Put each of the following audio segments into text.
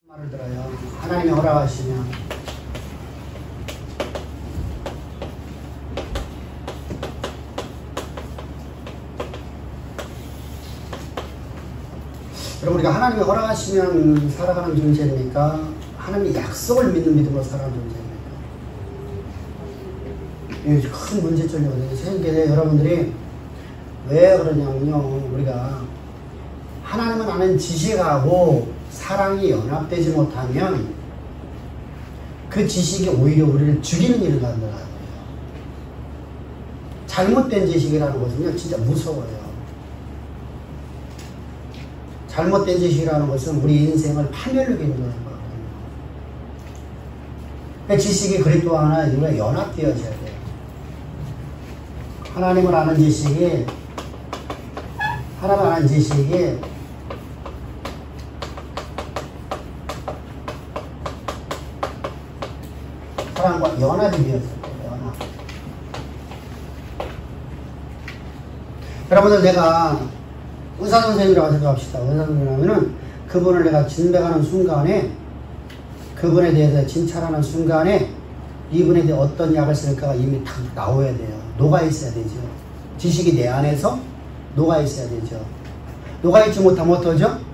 말을 들어요. 하나님이 허락하시면 여러분, 우리가 하나님이 허락하시면 살아가는 존재입니까? 하나님의 약속을 믿는 믿음으로 살아가는 존재입니까? 이게 큰 문제점이거든요. 세상에 여러분들이 왜 그러냐면요, 우리가 하나님을 아는 지식하고 사랑이 연합되지 못하면 그 지식이 오히려 우리를 죽이는 일을 만들어요. 잘못된 지식이라는 것은요, 진짜 무서워요. 잘못된 지식이라는 것은 우리 인생을 파멸하게 인도하는 거거든요. 그 지식이 그리스도 하나 우리가 연합되어져야 돼요. 하나님을 아는 지식이 사랑과 연합이 되었을 거예요. 연합. 여러분들, 내가 의사 선생님이라고 생각합시다. 의사 선생님이라면은 그분을 내가 진백하는 순간에, 그분에 대해서 진찰하는 순간에 이분에 대해 어떤 약을 쓸까가 이미 다 나와야 돼요. 녹아 있어야 되죠. 지식이 내 안에서 녹아 있어야 되죠. 녹아 있지 못하면 어떠죠?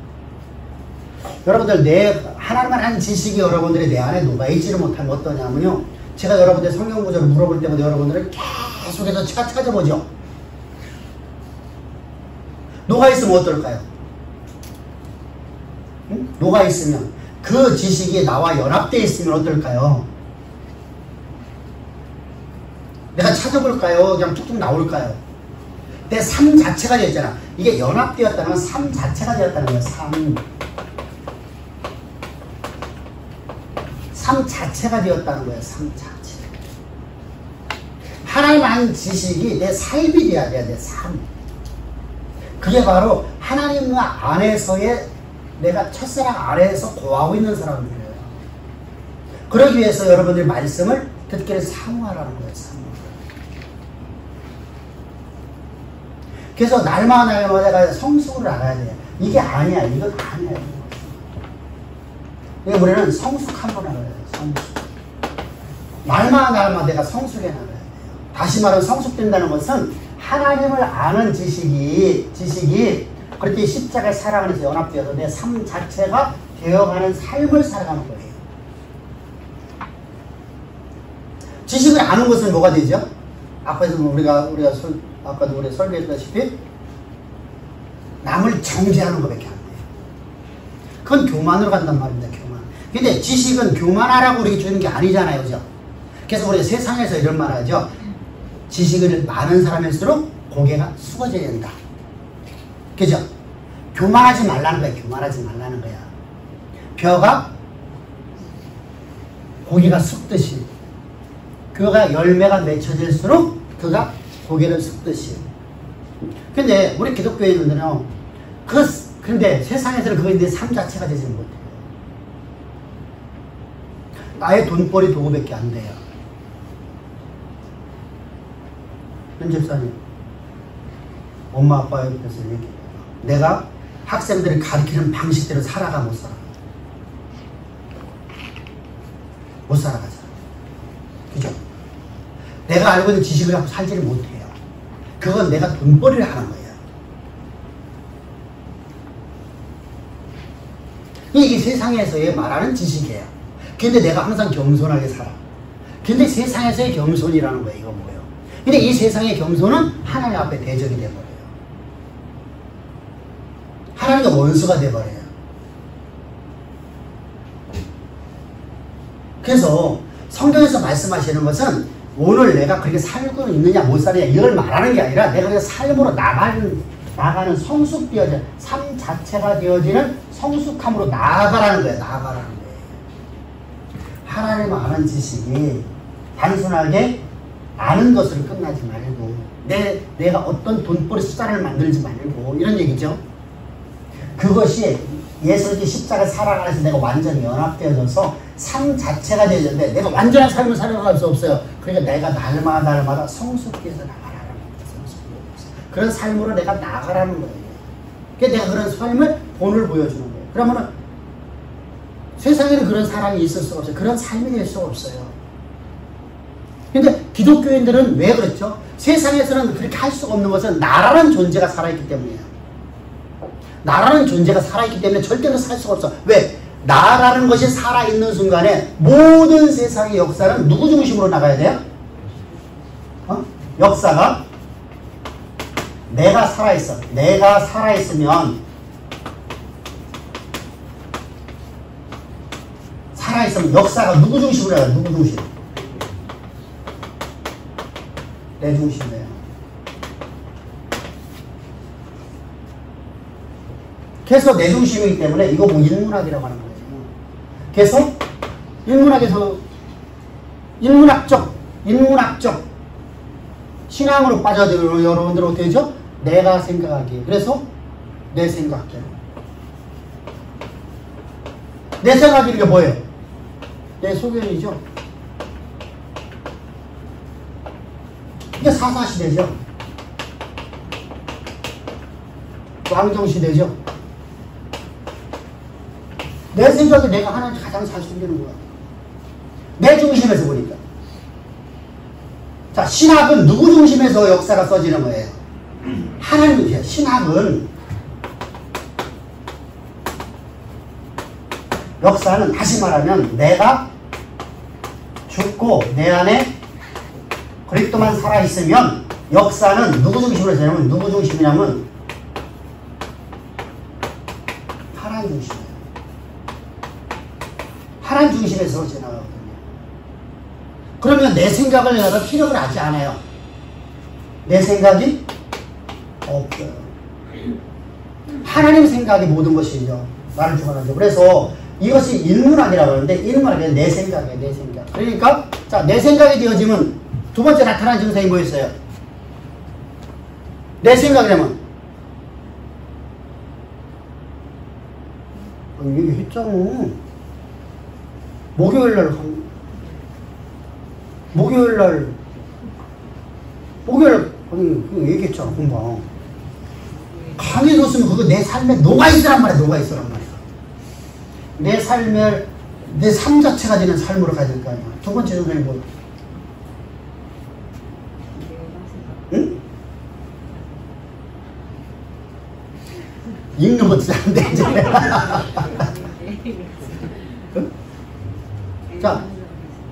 여러분들, 하나님만 한 지식이 여러분들이 내 안에 녹아 있지를 못하면 어떠냐면요, 제가 여러분들 성경 구절을 물어볼 때마다 여러분들은 계속해서 찾아보죠. 녹아 있으면 어떨까요? 응? 녹아 있으면, 그 지식이 나와 연합되어 있으면 어떨까요? 내가 찾아볼까요? 그냥 툭툭 나올까요? 내 삶 자체가 되었잖아. 이게 연합되었다는 건 삶 자체가 되었다는 거예요. 삶 자체가 되었다는 거예요. 삶 자체. 하나님 한 지식이 내 삶이 되어야 돼요. 내 삶. 그게 바로 하나님 안에서의, 내가 첫사랑 안에서 거하고 있는 사람들이에요. 그러기 위해서 여러분들이 말씀을 듣기를 사모하라는 거예요. 사모. 그래서 날마다 내가 성숙을 알아야 돼요. 이게 아니야. 이건 아니야. 우리는 성숙함으로 나가야 돼요. 성숙. 날마다 내가 성숙해 나가야 돼요. 다시 말하면 성숙된다는 것은 하나님을 아는 지식이 그렇게 십자가의 사랑 안에서 연합되어서 내 삶 자체가 되어가는 삶을 살아가는 거예요. 지식을 아는 것은 뭐가 되죠? 아까도 우리가 설교했다시피 남을 정죄하는 것밖에 안 돼요. 그건 교만으로 간단 말입니다. 교만. 근데 지식은 교만하라고 우리에게 주는 게 아니잖아요. 그죠? 그래서 우리가 세상에서 이런 말 하죠. 지식을 많은 사람일수록 고개가 숙어져야 된다. 그죠? 교만하지 말라는 거야. 교만하지 말라는 거야. 벼가 고개가 숙듯이, 그가 열매가 맺혀질수록 그가 고개를 숙듯이. 근데 우리 기독교에 있는데요, 근데 세상에서는 그게 내 삶 자체가 되지는 못해요. 나의 돈벌이 도구밖에 안 돼요. 현 집사님, 엄마 아빠 옆에서 얘기해요. 내가 학생들을 가르치는 방식대로 살아가 못 살아. 못 살아가잖아. 그죠? 내가 알고 있는 지식을 갖고 살지를 못해요. 그건 내가 돈벌이를 하는 거예요. 이게 세상에서의 말하는 지식이에요. 근데 내가 항상 겸손하게 살아. 근데 세상에서의 겸손이라는 거예요. 이거 뭐예요? 근데 이 세상의 겸손은 하나님 앞에 대적이 돼버려요. 하나님과 원수가 돼버려요. 그래서 성경에서 말씀하시는 것은 오늘 내가 그렇게 살고 있느냐 못 살느냐 이걸 말하는 게 아니라 내가 그냥 삶으로 나가는 성숙되어진 삶 자체가 되어지는 성숙함으로 나아가라는 거예요. 나아가라는 거예요. 하나님 아는 지식이 단순하게 아는 것으로 끝나지 말고 내가 어떤 돈벌이 수단을 만들지 말고 이런 얘기죠. 그것이 예수의 십자가 사랑 안에서 내가 완전히 연합되어져서 삶 자체가 되는데 내가 완전한 삶을 살아갈 수 없어요. 그러니까 내가 날마다 성숙해서 나가라는 거예요. 그런 삶으로 내가 나가라는 거예요. 그러니까 내가 그런 삶을 본을 보여주는 거예요. 그러면은 세상에는 그런 사람이 있을 수가 없어요. 그런 삶이 될 수가 없어요. 근데 기독교인들은 왜 그렇죠? 세상에서는 그렇게 할 수가 없는 것은 나라는 존재가 살아있기 때문이에요. 나라는 존재가 살아있기 때문에 절대로 살 수가 없어. 왜? 나라는 것이 살아있는 순간에 모든 세상의 역사는 누구 중심으로 나가야 돼요? 역사가 내가 살아있어. 내가 살아있으면 역사가 누구 중심으로 나가요? 누구 중심? 내 중심이에요. 계속 내 중심이기 때문에 이거 뭐 인문학이라고 하는 거예요. 계속 인문학에서 인문학적 신앙으로 빠져들어요. 여러분들 어떻게 되죠? 내가 생각하기에. 그래서 내 생각이에요. 내 생각이 이게 뭐예요? 내 소견이죠. 이게 사사시대죠. 왕정시대죠. 내 생각이 내가 하나님 가장 잘 숨기는 거야. 내 중심에서 보니까. 자, 신학은 누구 중심에서 역사가 써지는 거예요? 하나님 중심이에요. 신학은 역사는 다시 말하면 내가 죽고 내 안에 그리스도만 살아있으면 역사는 누구 중심으로 되냐면 누구 중심이냐면 하나님 중심이에요. 하나님 중심에서 지나가거든요. 그러면 내 생각을 내가 필요를 하지 않아요. 내 생각이 없어요. 하나님 생각이 모든 것이죠. 나를 주관하죠. 그래서 이것이 인문학이라고 하는데 인문학은 내 생각이에요. 내 생각. 그러니까 자, 내 생각이 되어지면 두 번째 나타나는 증상이 뭐였어요? 내 생각이라면 얘기했잖아. 목요일날 아니 얘기했잖아. 금방 강의 줬으면 그거 내 삶에 녹아있으란 말이야. 녹아있으란 말이야. 내 삶의 내 삶 자체가 되는 삶으로 가야 될 거 아니야. 두 번째 증상이 뭐야? 응? 읽는 것도 안 돼, 이제. 자,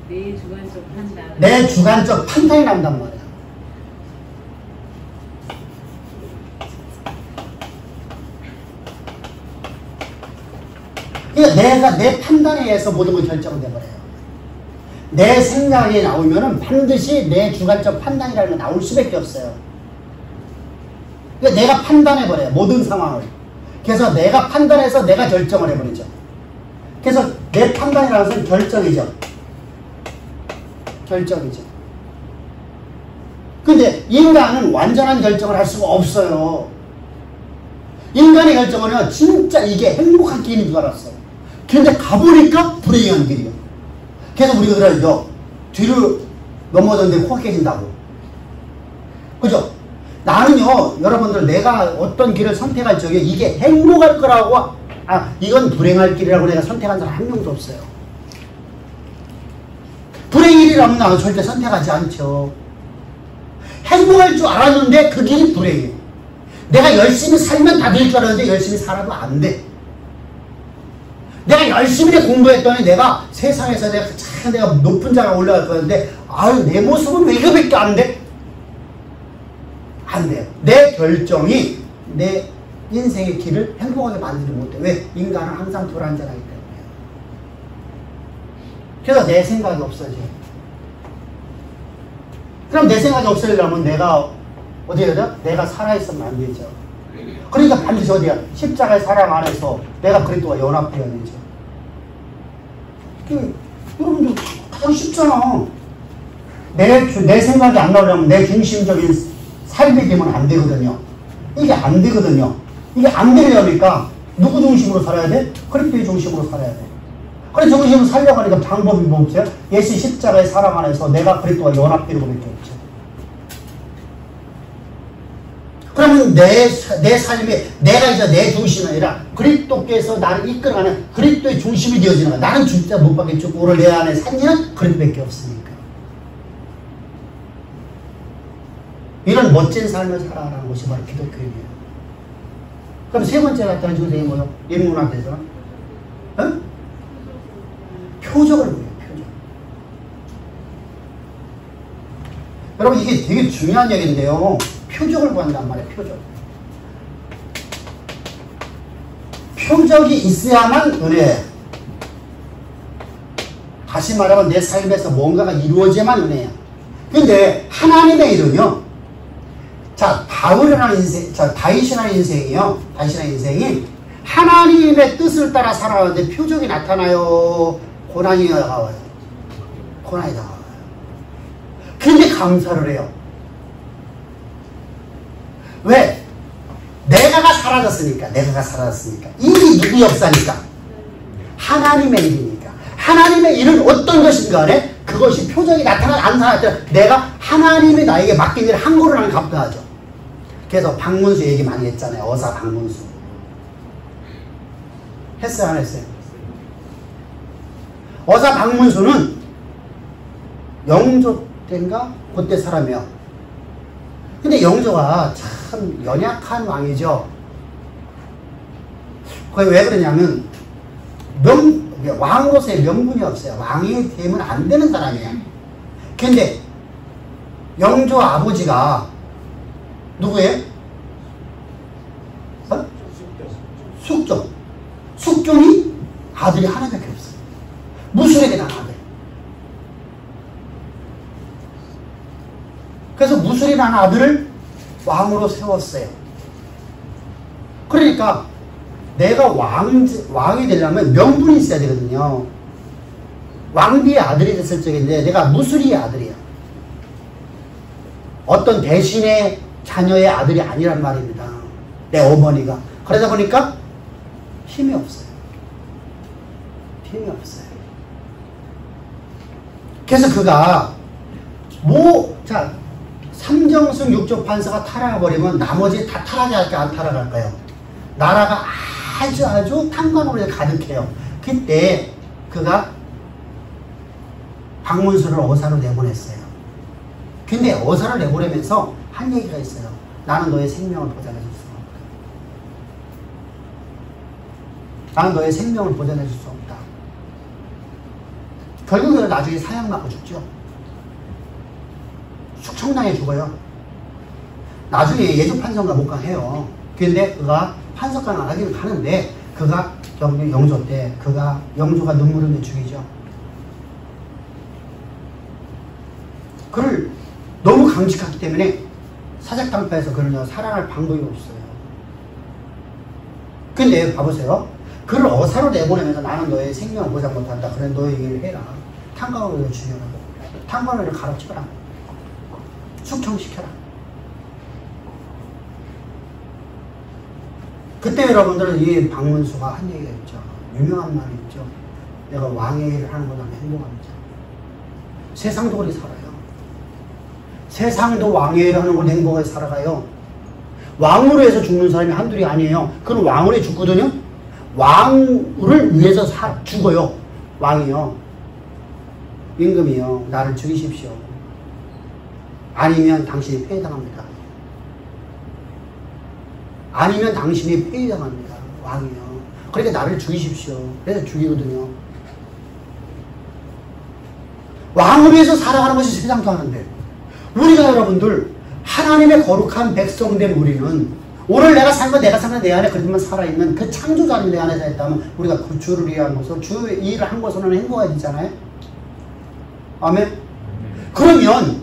내 주관적 판단이 나온단 말이야. 그러니까 내가 내 판단에 의해서 모든 걸 결정돼버려요. 내 생각이 나오면은 반드시 내 주관적 판단이라는 게 나올 수밖에 없어요. 그러니까 내가 판단해버려요. 모든 상황을. 그래서 내가 판단해서 내가 결정을 해버리죠. 그래서 내 판단이라는 것은 결정이죠. 결정이죠. 근데 인간은 완전한 결정을 할 수가 없어요. 인간의 결정은 진짜 이게 행복한 길인 줄 알았어. 근데 가보니까 불행한 길이야. 그래서 우리가 그러죠. 뒤로 넘어졌는데 코가 깨진다고. 그죠? 나는요, 여러분들 내가 어떤 길을 선택할 적에 이게 행복할 거라고, 이건 불행할 길이라고 내가 선택한 사람 한 명도 없어요. 불행의 길이라면 나는 절대 선택하지 않죠. 행복할 줄 알았는데 그 길이 불행해요. 내가 열심히 살면 다 될 줄 알았는데 열심히 살아도 안 돼. 내가 열심히 공부했더니 내가 세상에서 내가 높은 자가 올라갈 거였는데 아유 내 모습은 왜 이거밖에 안 돼? 안 돼요. 내 결정이 내 인생의 길을 행복하게 만들지 못해. 왜? 인간은 항상 불안정하기 때문에. 그래서 내 생각이 없어져. 그럼 내 생각이 없어지려면 내가 어디에 되죠? 내가 살아있으면 안 되죠. 그러니까 반드시 어디야? 십자가의 사랑 안에서 내가 그리스도와 연합해야 되죠. 여러분들 가장 쉽잖아. 내 생각이 안 나오려면 내 중심적인 삶이 되면 안 되거든요. 이게 안 되거든요. 이게 안 되려니까 누구 중심으로 살아야 돼? 그리스도의 중심으로 살아야 돼. 그래 중심으로 살려고 하니까 방법이 뭐 없어요? 예수 십자가의 사랑 안에서 내가 그리스도와 연합되는 것밖에 없죠. 그러면 내 삶에 내가 이제 내 중심이 아니라 그리스도께서 나를 이끌어가는 그리스도의 중심이 되어지는 거야. 나는 진짜 못 받겠죠. 오늘 내 안에 산지는 그리스도밖에 없으니까. 이런 멋진 삶을 살아가는 것이 바로 기독교입니다. 그럼 세 번째 갖다 주는 게 뭐요? 인문학에서 표적을 보여요. 표적. 여러분 이게 되게 중요한 얘기인데요. 표적을 구한단 말이에요. 표적. 표적이 있어야만 은혜예요. 다시 말하면 내 삶에서 뭔가가 이루어져야만 은혜예요. 근데 하나님의 일은요. 자, 바울이라는 인생, 자, 다윗이라는 인생이요. 다윗이라는 인생이 하나님의 뜻을 따라 살아가는데 표적이 나타나요. 고난이 다가와요. 고난이 다가와요. 근데 감사를 해요. 왜? 내가가 사라졌으니까. 내가가 사라졌으니까. 일이 누구 역사니까? 하나님의 일이니까. 하나님의 일은 어떤 것인가 간에 그것이 표적이 나타나지 않는 사람한테 내가 하나님이 나에게 맡긴 일을 한 거로 나는 감사하죠. 그래서 박문수 얘기 많이 했잖아요. 어사 박문수. 했어요? 안 했어요? 어사 박문수는 영조 때인가? 그때 사람이요. 근데 영조가 참 연약한 왕이죠. 그게 왜 그러냐면 왕으로서의 명분이 없어요. 왕이 되면 안 되는 사람이에요. 근데 영조 아버지가 누구예요? 숙종. 숙종이 아들이 하나밖에 없어요. 무술에게 난 아들. 그래서 무술이 난 아들을 왕으로 세웠어요. 그러니까 내가 왕이 되려면 명분이 있어야 되거든요. 왕비의 아들이 됐을 적인데 내가 무술이의 아들이야. 어떤 대신의 자녀의 아들이 아니란 말입니다. 내 어머니가. 그러다 보니까 힘이 없어요. 힘이 없어요. 그래서 그가 자, 삼정승 육조판서가 타락해버리면 나머지 다 타락할까요? 안 타락할까요? 나라가 아주 탕관으로 가득해요. 그때 그가 박문수를 어사로 내보냈어요. 근데 어사를 내보내면서 한 얘기가 있어요. 나는 너의 생명을 보장해줄 수 없다. 나는 너의 생명을 보장해줄 수 없다. 결국에는 나중에 사형받고 죽죠. 숙청당해 죽어요. 나중에 예조판서가 못 가해요. 근데 그가 판서관 하기는 가는데 그가 영조 때 영조가 눈물 흘려 죽이죠. 그를 너무 강직하기 때문에 사색당파에서 그를 살아날 방법이 없어요. 근데 봐보세요. 그를 어사로 내보내면서 나는 너의 생명을 보장 못한다. 그래 너의 얘기를 해라. 탄광으로 죽여라. 탄광으로 가로치라. 숙청시켜라. 그때 여러분들은 이 박문수가 한 얘기가 있죠. 유명한 말이 있죠. 내가 왕의 일을 하는 것보다 행복합니다. 세상도 그리 살아요. 세상도 왕의 일을 하는 걸 행복하게 살아가요. 왕으로 해서 죽는 사람이 한둘이 아니에요. 그는 왕으로 해 죽거든요. 왕을 위해서 죽어요. 왕이요. 임금이요. 나를 죽이십시오. 아니면 당신이 폐위당합니다. 아니면 당신이 폐위당합니다. 왕이요. 그러니까 나를 죽이십시오. 그래서 죽이거든요. 왕을 위해서 살아가는 것이 세상도 하는데 우리가 여러분들 하나님의 거룩한 백성된 우리는 오늘 내가 산 건 내가 사는 내 안에 그렇지만 살아있는 그 창조자는 내 안에 살아있다면 우리가 그 주를 위한 것으로 주의 일을 한 것으로는 행복해지잖아요. 아멘. 그러면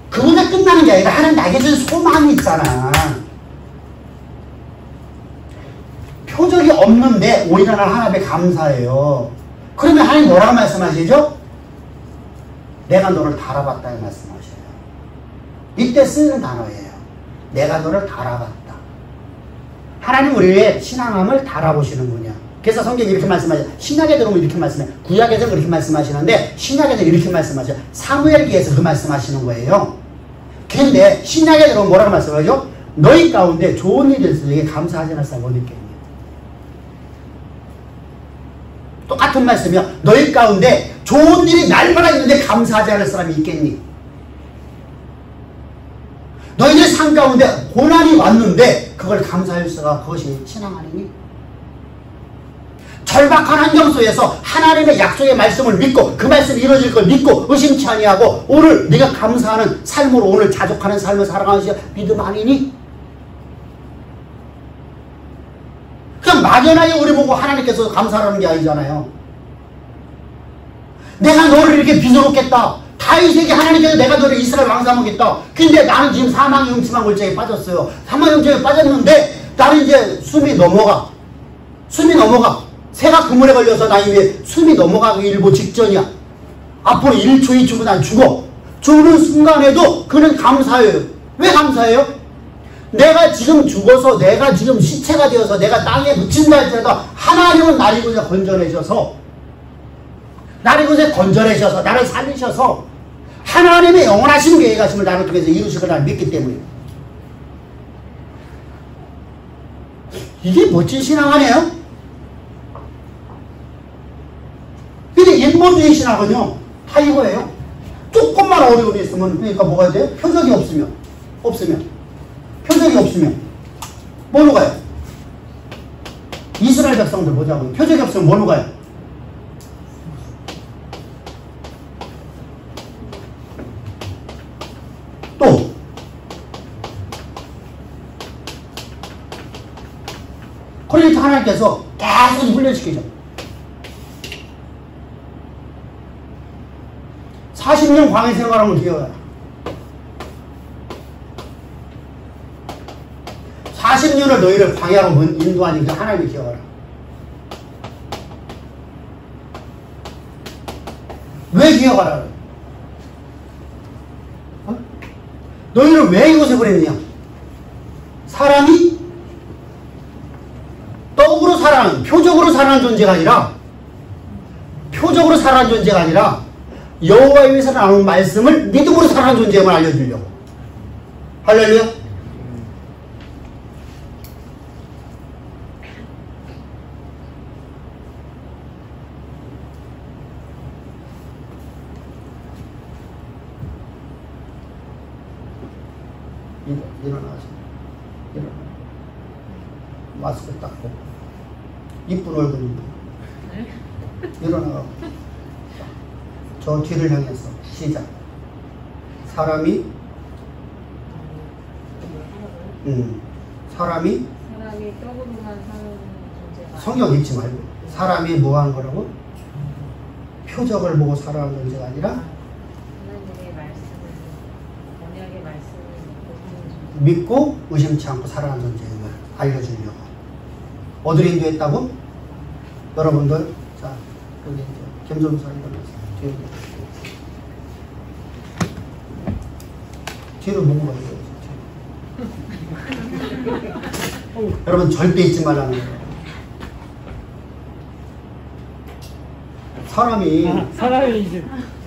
그분에 끝나는 게 아니라 하나님 나에게 준 소망이 있잖아. 표적이 없는데 오히려 나는 하나님에 감사해요. 그러면 하나님 뭐라고 말씀하시죠? 내가 너를 달아봤다고 말씀하셔요. 이때 쓰는 단어예요. 내가 너를 달아봤다. 하나님 우리의 신앙함을 달아보시는 분이야. 그래서 성경이 이렇게 말씀하셔요. 신약에 들어오면 이렇게 말씀해요. 구약에서는 그렇게 말씀하시는데 신약에서는 이렇게 말씀하셔요. 사무엘기에서 그 말씀하시는 거예요. 근데 신약에 들어오면 뭐라고 말씀하죠? 너희 가운데 좋은 일이 있어서 이게 감사하지 않을 사람 어디 있겠니? 똑같은 말씀이야. 너희 가운데 좋은 일이 날마다 있는데 감사하지 않을 사람이 있겠니? 너희들 삶 가운데 고난이 왔는데 그걸 감사할 수가 그것이 신앙 아니니? 절박한 환경 속에서 하나님의 약속의 말씀을 믿고 그 말씀이 이루어질 걸 믿고 의심치 아니하고 오늘 네가 감사하는 삶으로 오늘 자족하는 삶을 살아가는 것이 믿음 아니니? 그냥 막연하게 우리 보고 하나님께서 감사하는 게 아니잖아요. 내가 너를 이렇게 빚어놓겠다. 다윗에게 하나님께서 내가 너를 이스라엘 왕 삼으겠다. 근데 나는 지금 사망의 음침한 골짜기에 빠졌어요. 사망의 음침에 빠졌는데 나는 이제 숨이 넘어가. 새가 그물에 걸려서 나 이미 숨이 넘어가기 일보 직전이야. 앞으로 1초 2초면 난 죽어. 죽는 순간에도 그는 감사해요. 왜 감사해요? 내가 지금 죽어서 내가 지금 시체가 되어서 내가 땅에 묻힌다 할지라도 하나님은 나를 이곳에 건져내셔서 나를 살리셔서 하나님의 영원하신 계획하심을 나를 통해서 이루실 걸 나를 믿기 때문에 이게 멋진 신앙 아니에요? 근데 인본주의 신앙은요 다 이거예요. 조금만 어려움이 있으면 그러니까 뭐가 돼요? 표적이 없으면 뭐로 가요? 이스라엘 백성들 보자고요. 표적이 없으면 뭐로 가요? 또 그러니까 하나님께서 계속 훈련시키죠. 40년 광야 생활하는 걸 기억해요. 40년을 너희를 광야로 인도하니까 하나님이 기억하라. 왜 기억하라? 너희를 왜 이곳에 보냈느냐? 사람이 떡으로 살아가는, 표적으로 살아가는 존재가 아니라 여호와에서 나오는 말씀을 믿음으로 살아가는 존재임을 알려주려고. 할렐루야. 일어나세요. 마스크 닦고 이쁜 얼굴입니다. 일어나고 저 뒤를 향해서 시작. 사람이 떡으로만 사는 존재가 성경 읽지 말고 사람이 뭐 하는 거라고? 표적을 보고 살아가는 존재가 아니라 하나님의 말씀을 언약의 말씀을 믿고 의심치 않고 살아가는 존재임을 알려주려고. 어디를 인도했다고? 여러분들 자 여기 김종사 일어나세요. 뒤로 보고 가세요. 여러분 절대 잊지 말라는 거예요.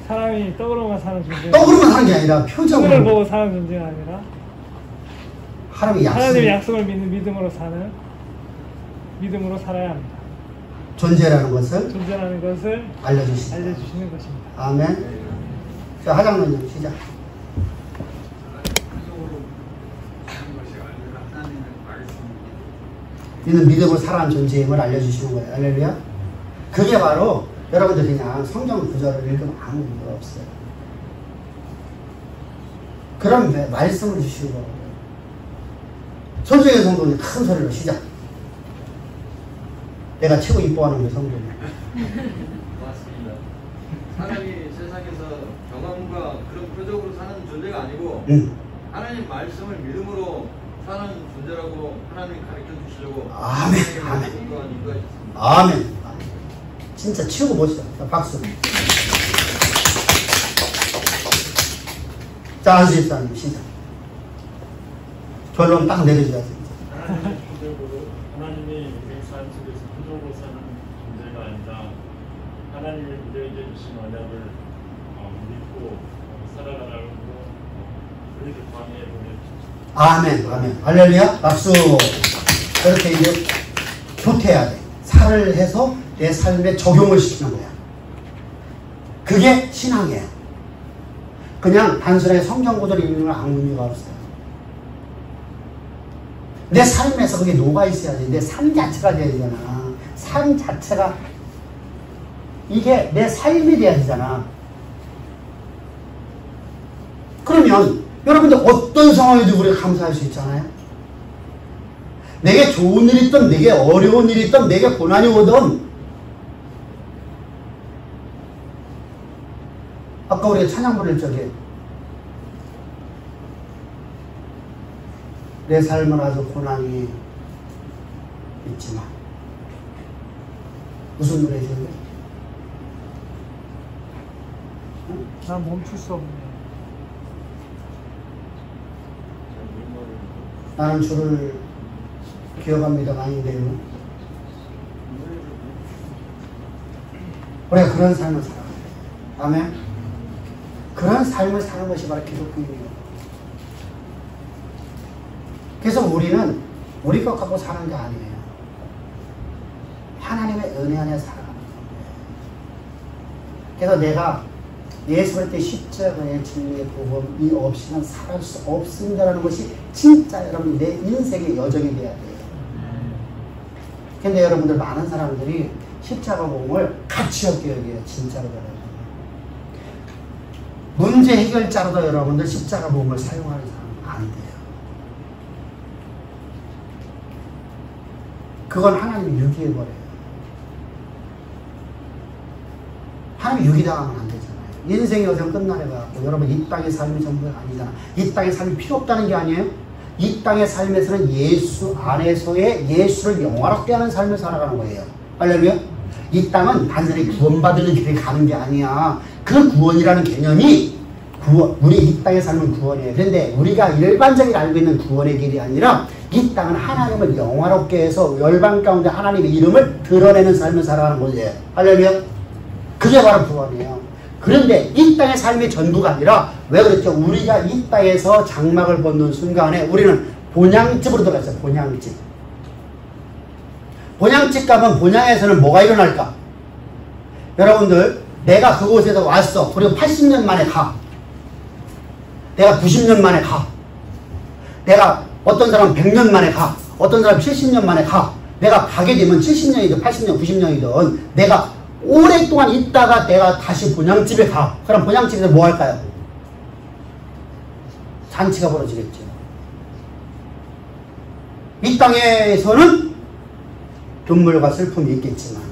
사람이 떡으로만 사는 존재. 떡으로만 사는 게 아니라 표적을 보고 사는 존재가 아니라 하나님의 약속을 믿는 믿음으로 살아야 합니다. 존재라는 것을 알려주시는 것입니다. 아멘. 자, 하장로님 시작. 이는 믿음으로 살아가는 존재임을 알려주시는 거예요. 할렐루야. 그게 바로 여러분들 그냥 성경 구절을 읽으면 아무 의미가 없어요. 그럼 말씀을 주시는 거예요. 손정의 성도님 큰 소리로 시작. 내가 최고 이뻐하는 그 성도님. 맞습니다. 사람이 세상에서 경험과 그런 표적으로 사는 존재가 아니고 하나님 말씀을 믿음으로 사는 존재라고 하나님이 가르쳐 주시려고. 아멘. 진짜 치우고 보시죠. 자, 박수. 자, 안수집사님 시작. 결론 딱 내려줘야지. 하나님이 인생 삶 속에서 표적으로 사는 존재가 아니라 하나님이 우리에게 주신 언약을 믿고 살아가라고 우리를 광야에 보내주셨습니다. 아멘, 아멘. 할렐루야, 박수. 그렇게 이제 교태해야 돼. 살을 해서 내 삶에 적용을 시키는 거야. 그게 신앙이에요. 그냥 단순하게 성경 구절을 읽는 건 아무 의미가 없어요. 내 삶에서 그게 녹아 있어야지. 내 삶 자체가 돼야 되잖아. 삶 자체가 이게 내 삶이 돼야 되잖아. 그러면 여러분들 어떤 상황에도 우리가 감사할 수 있잖아요. 내게 좋은 일이 있든 내게 어려운 일이 있든 내게 고난이 오든, 아까 우리가 찬양 부를 적에 내 삶은 아주 고난이 있지만, 무슨 노래죠? 난 멈출 수 없네. 나는 주를 기억합니다가 아닌데요. 우리가 그런 삶을 살아야 돼. 아멘. 그런 삶을 사는 것이 바로 기독교입니다. 그래서 우리는 우리 것 갖고 사는 게 아니에요. 하나님의 은혜 안에 살아가는 거예요. 그래서 내가 예수 그리스도의 십자가의 진리의 복음이 없이는 살아갈 수 없습니다라는 것이 진짜 여러분 내 인생의 여정이 돼야 돼요. 근데 여러분들 많은 사람들이 십자가 복음을 가치 없게 여겨요. 진짜로 여러분. 문제 해결자로도 여러분들 십자가 복음을 사용하는 사람은 안 돼요. 그건 하나님이 유기해버려요. 하나님이 유기당하면 안 되잖아요. 인생의 여정 끝나려고 여러분 이 땅의 삶이 전부가 아니잖아. 이 땅의 삶이 필요 없다는 게 아니에요. 이 땅의 삶에서는 예수 안에서의 예수를 영화롭게 하는 삶을 살아가는 거예요. 할렐루야. 이 땅은 단순히 구원받는 길에 가는 게 아니야. 그 구원이라는 개념이 우리 이 땅의 삶은 구원이에요. 그런데 우리가 일반적으로 알고 있는 구원의 길이 아니라 이 땅은 하나님을 영화롭게 해서 열방 가운데 하나님의 이름을 드러내는 삶을 살아가는 거예요. 할렐루야. 그게 바로 구원이에요. 그런데 이 땅의 삶이 전부가 아니라, 왜 그랬죠? 우리가 이 땅에서 장막을 벗는 순간에 우리는 본향집으로 들어갔어요. 본향집. 본향집 가면 본향에서는 뭐가 일어날까? 여러분들, 내가 그곳에서 왔어. 그리고 80년 만에 가. 내가 90년 만에 가. 내가 어떤 사람은 100년 만에 가. 어떤 사람은 70년 만에 가. 내가 가게 되면 70년이든 80년, 90년이든 내가 오랫동안 있다가 내가 다시 본향집에 가. 그럼 본향집에서 뭐 할까요? 잔치가 벌어지겠죠. 이 땅에서는 눈물과 슬픔이 있겠지만,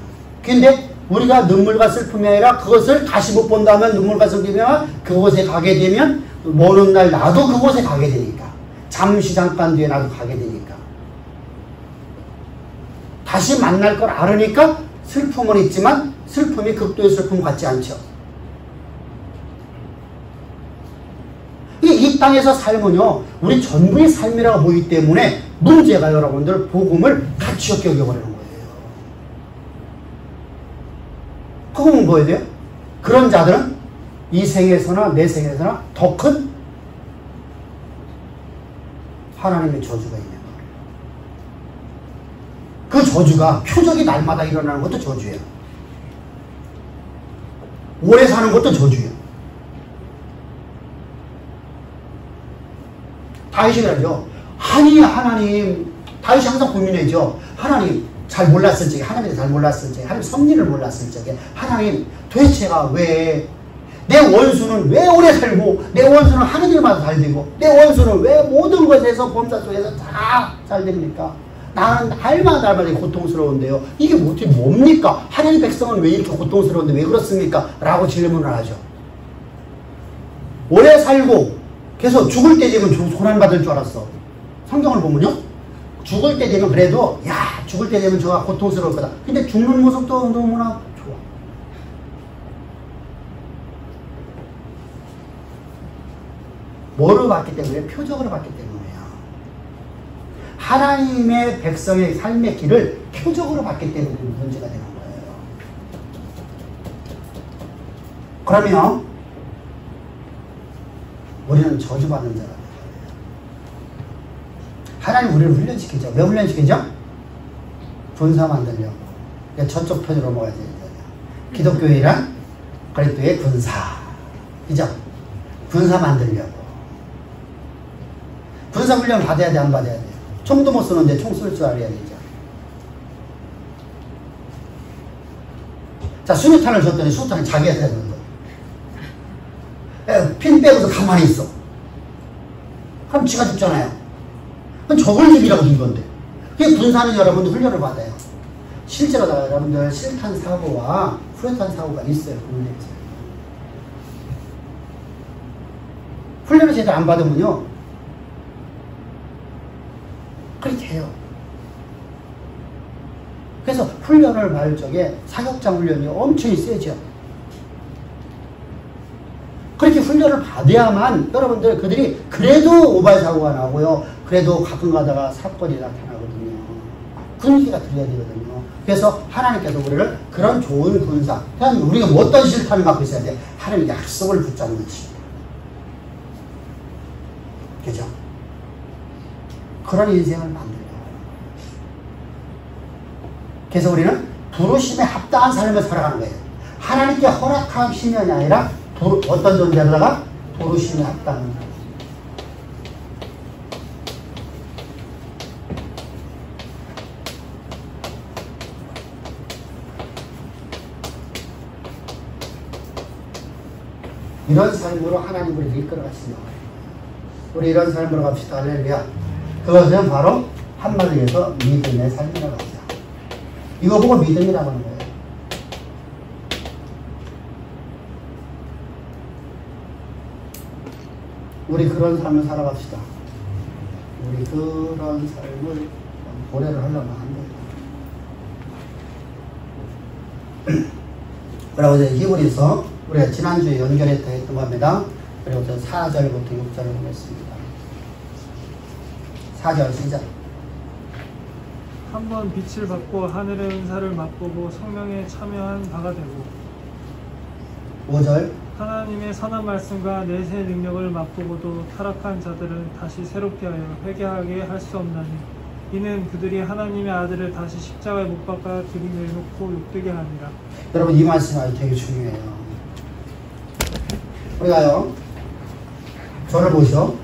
근데 우리가 눈물과 슬픔이 아니라 그것을 다시 못 본다면, 눈물과 슬픔이면 그곳에 가게 되면 모르는 날 나도 그곳에 가게 되니까, 잠시 잠깐 뒤에 나도 가게 되니까, 다시 만날 걸 알으니까 슬픔은 있지만 슬픔이 극도의 슬픔 같지 않죠. 이 땅에서 삶은요, 우리 전부의 삶이라고 보기 때문에 문제가 여러분들 복음을 가치 없게 여겨버리는 거예요. 그건 뭐예요? 돼요? 그런 자들은 이 생에서나 내 생에서나 더 큰 하나님의 저주가 있는 거예요. 그 저주가 표적이 날마다 일어나는 것도 저주예요. 오래 사는 것도 저주예요. 다윗이 그러죠. 아니 하나님, 다윗이 항상 고민해죠. 하나님 잘 몰랐을 적에, 하나님을 잘 몰랐을 적에, 하나님 섭리를 몰랐을 적에, 하나님 도대체가 왜 내 원수는 왜 오래 살고, 내 원수는 하는 일마다 잘 되고, 내 원수는 왜 모든 것에서 범사 속에서 다 잘 됩니까? 나는 날마다 고통스러운데요. 이게 뭡니까? 하나님 백성은 왜 이렇게 고통스러운데 왜 그렇습니까? 라고 질문을 하죠. 오래 살고 계속 죽을 때 되면 고난받을 줄 알았어. 성경을 보면요, 죽을 때 되면 그래도 야 죽을 때 되면 저가 고통스러울 거다. 근데 죽는 모습도 너무나 좋아. 뭐로 봤기 때문에? 표적으로 봤기 때문에요. 하나님의 백성의 삶의 길을 표적으로 봤기 때문에 문제가 되는 거예요. 그러면 우리는 저주받는 자가 돼요. 하나님 우리를 훈련시키죠. 왜 훈련시키죠? 군사 만들려고. 그러니까 저쪽 편으로 넘어가야 돼요. 기독교회란 그리스도의 군사. 그죠? 군사 만들려고. 군사 훈련 받아야 돼, 안 받아야 돼? 총도 못 쏘는데 총 쏠 줄 알아야 되죠. 자, 수류탄을 줬더니 수류탄이 자기가 되는 거. 핀 빼고서 가만히 있어. 그럼 지가 죽잖아요. 그럼 저걸 죽이라고 준 건데. 그게 군사는 여러분들 훈련을 받아요. 실제로 여러분들 실탄 사고와 후레탄 사고가 있어요. 훈련을 제대로 안 받으면요. 그렇게 해요. 그래서 훈련을 받을 적에 사격장 훈련이 엄청 세죠. 그렇게 훈련을 받아야만 여러분들 그들이 그래도 오발 사고가 나고요. 그래도 가끔 가다가 사건이 나타나거든요. 분위기가 들려야 되거든요. 그래서 하나님께서 우리를 그런 좋은 군사, 그냥 우리가 어떤 실탄을 갖고 있어야 돼? 하나님 약속을 붙잡는 것입니다. 그죠? 그런 인생을 만들려고. 그래서 우리는 부르심에 합당한 삶을 살아가는 거예요. 하나님께 허락한 신년이 아니라 어떤 존재로다가 부르심에 합당한 삶. 이런 삶으로 하나님 우리를 이끌어가신다. 우리 이런 삶으로 갑시다. 할렐루야. 그것은 바로 한마디로 해서 믿음의 삶이라고 합니다. 이거 보고 믿음이라고 하는 거예요. 우리 그런 삶을 살아갑시다. 우리 그런 삶을 고려를 하려면 안 돼요. 그리고 이제 히브리서 우리가 지난주에 연결했던 겁니다. 그리고 4절부터 6절을 보겠습니다. 4절 시작. 한번 빛을 받고 하늘의 은사를 맛보고 성령에 참여한 바가 되고 5절. 하나님의 선한 말씀과 내세 능력을 맛보고도 타락한 자들은 다시 새롭게 하여 회개하게 할 수 없나니 이는 그들이 하나님의 아들을 다시 십자가에 못 박아 들이내놓고 욕되게 하니라. 여러분 이 말씀이 아주 되게 중요해요. 우리가요, 저를 보죠.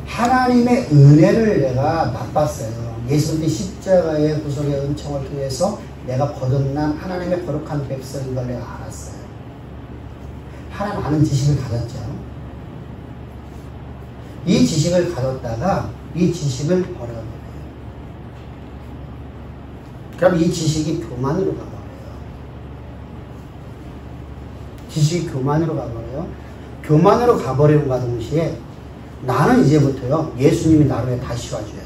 하나님의 은혜를 내가 맛봤어요. 예수님의 십자가의 구속의 은총을 통해서 내가 거듭난 하나님의 거룩한 백성인 걸 내가 알았어요. 하나님 아는 지식을 가졌죠. 이 지식을 가졌다가 이 지식을 버려버려요. 그럼 이 지식이 교만으로 가버려요. 지식이 교만으로 가버려요. 교만으로 가버림과 동시에 나는 이제부터요, 예수님이 나를 위해 다시 와줘야 돼요.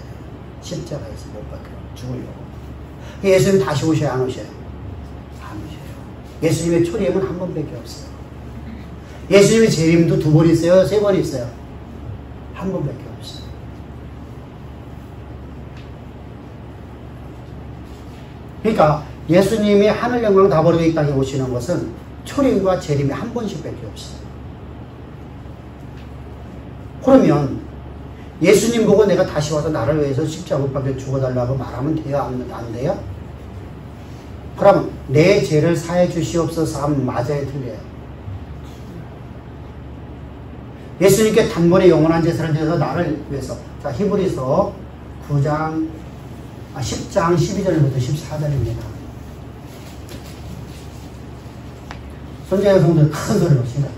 십자가에서 못 박혀 죽으려고. 예수님 다시 오셔야 안 오셔요? 안 오셔요. 예수님의 초림은 한 번밖에 없어요. 예수님의 재림도 2번 있어요? 3번 있어요? 한 번밖에 없어요. 그러니까 예수님이 하늘 영광 다 버리고 이 땅에 오시는 것은 초림과 재림이 한 번씩밖에 없어요. 그러면 예수님 보고 내가 다시 와서 나를 위해서 십자가 못 박혀 죽어달라고 말하면 돼요? 안 돼요? 그러면 내 죄를 사해 주시옵소서 하면 맞아요? 틀려요? 예수님께 단번에 영원한 제사를 드려서 나를 위해서. 자, 히브리서 10장 12절부터 14절입니다. 손자 여성들 큰 소리로 합시다.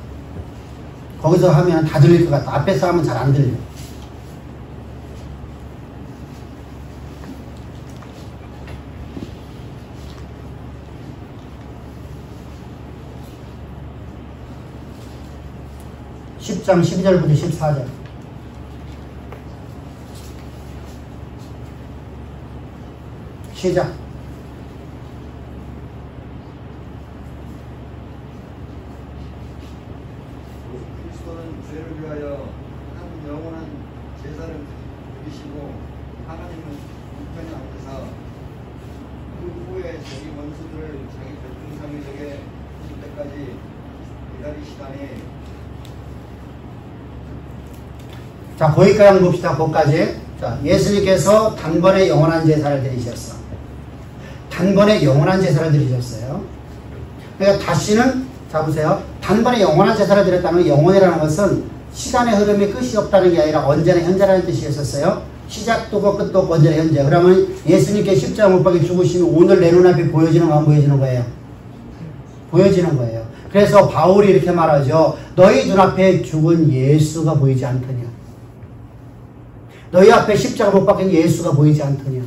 거기서 하면 다 들릴 것 같아. 앞에서 하면 잘 안 들려. (10장) 12절부터 14절. 시작. 그리스도는 죄를 위하여 한 영원한 제사를 드리시고 하나님은 우편에 앉으사 그 후에 자기 원수들을 자기 백성에게 줄 때까지 기다리시다니 자, 거기까지 한번 봅시다. 거기까지. 자, 예수님께서 단번에 영원한 제사를 드리셨어. 단번에 영원한 제사를 드리셨어요. 그러니까 다시는, 자, 보세요. 단번에 영원한 제사를 드렸다는 건, 영원이라는 것은 시간의 흐름이 끝이 없다는 게 아니라 언제나 현재라는 뜻이었어요. 시작도 없고 끝도 없고 언제나 현재. 그러면 예수님께 십자가 못 박혀 죽으시면 오늘 내 눈앞에 보여지는 거 안 보여지는 거예요? 보여지는 거예요. 그래서 바울이 이렇게 말하죠. 너희 눈앞에 죽은 예수가 보이지 않더냐. 너희 앞에 십자가 못 박힌 예수가 보이지 않더냐.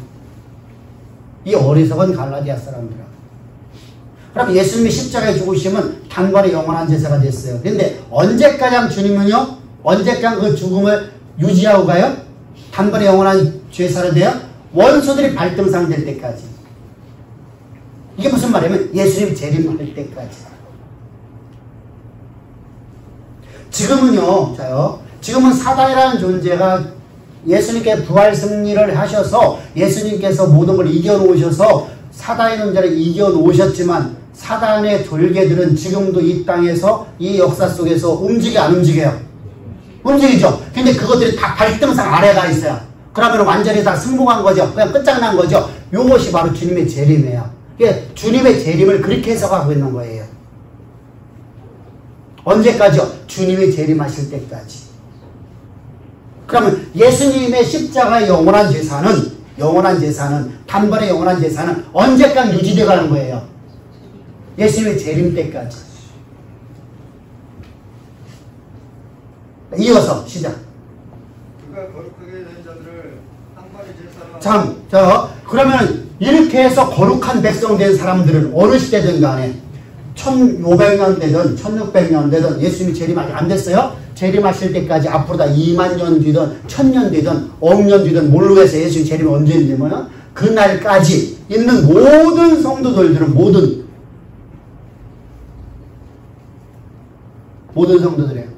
이 어리석은 갈라디아 사람들아. 그럼 예수님이 십자가에 죽으시면 단번에 영원한 제사가 됐어요. 그런데 언제까지 주님은요? 언제까지 그 죽음을 유지하고 가요? 단번에 영원한 제사를 돼요? 원수들이 발등상 될 때까지. 이게 무슨 말이냐면 예수님 재림할 때까지. 지금은요, 자요. 지금은 사단이라는 존재가 예수님께 부활 승리를 하셔서 예수님께서 모든 걸 이겨놓으셔서 사단의 존재를 이겨놓으셨지만 사단의 졸개들은 지금도 이 땅에서 이 역사 속에서 움직여 안 움직여요? 움직이죠. 근데 그것들이 다 발등상 아래에 가 있어요. 그러면 완전히 다 승복한 거죠. 그냥 끝장난 거죠. 이것이 바로 주님의 재림이에요. 이게 주님의 재림을 그렇게 해석하고 있는 거예요. 언제까지요? 주님이 재림하실 때까지. 그러면 예수님의 십자가의 영원한 제사는 단번에 영원한 제사는 언제까지 유지되어 가는 거예요? 예수님의 재림 때까지. 이어서 시작. 그가 거룩하게 된 자들을 한 발의 제사로 그러면 이렇게 해서 거룩한 백성 된 사람들은 어느 시대든 간에 1500년 되든 1600년 되든 예수님이 재림 아직 안 됐어요? 재림하실 때까지 앞으로 다 2만 년 뒤든 1000년 뒤든 억년 뒤든 모르겠어. 예수님 재림이 언제 되면 그날까지 있는 모든 성도들은 모든 성도들이에요.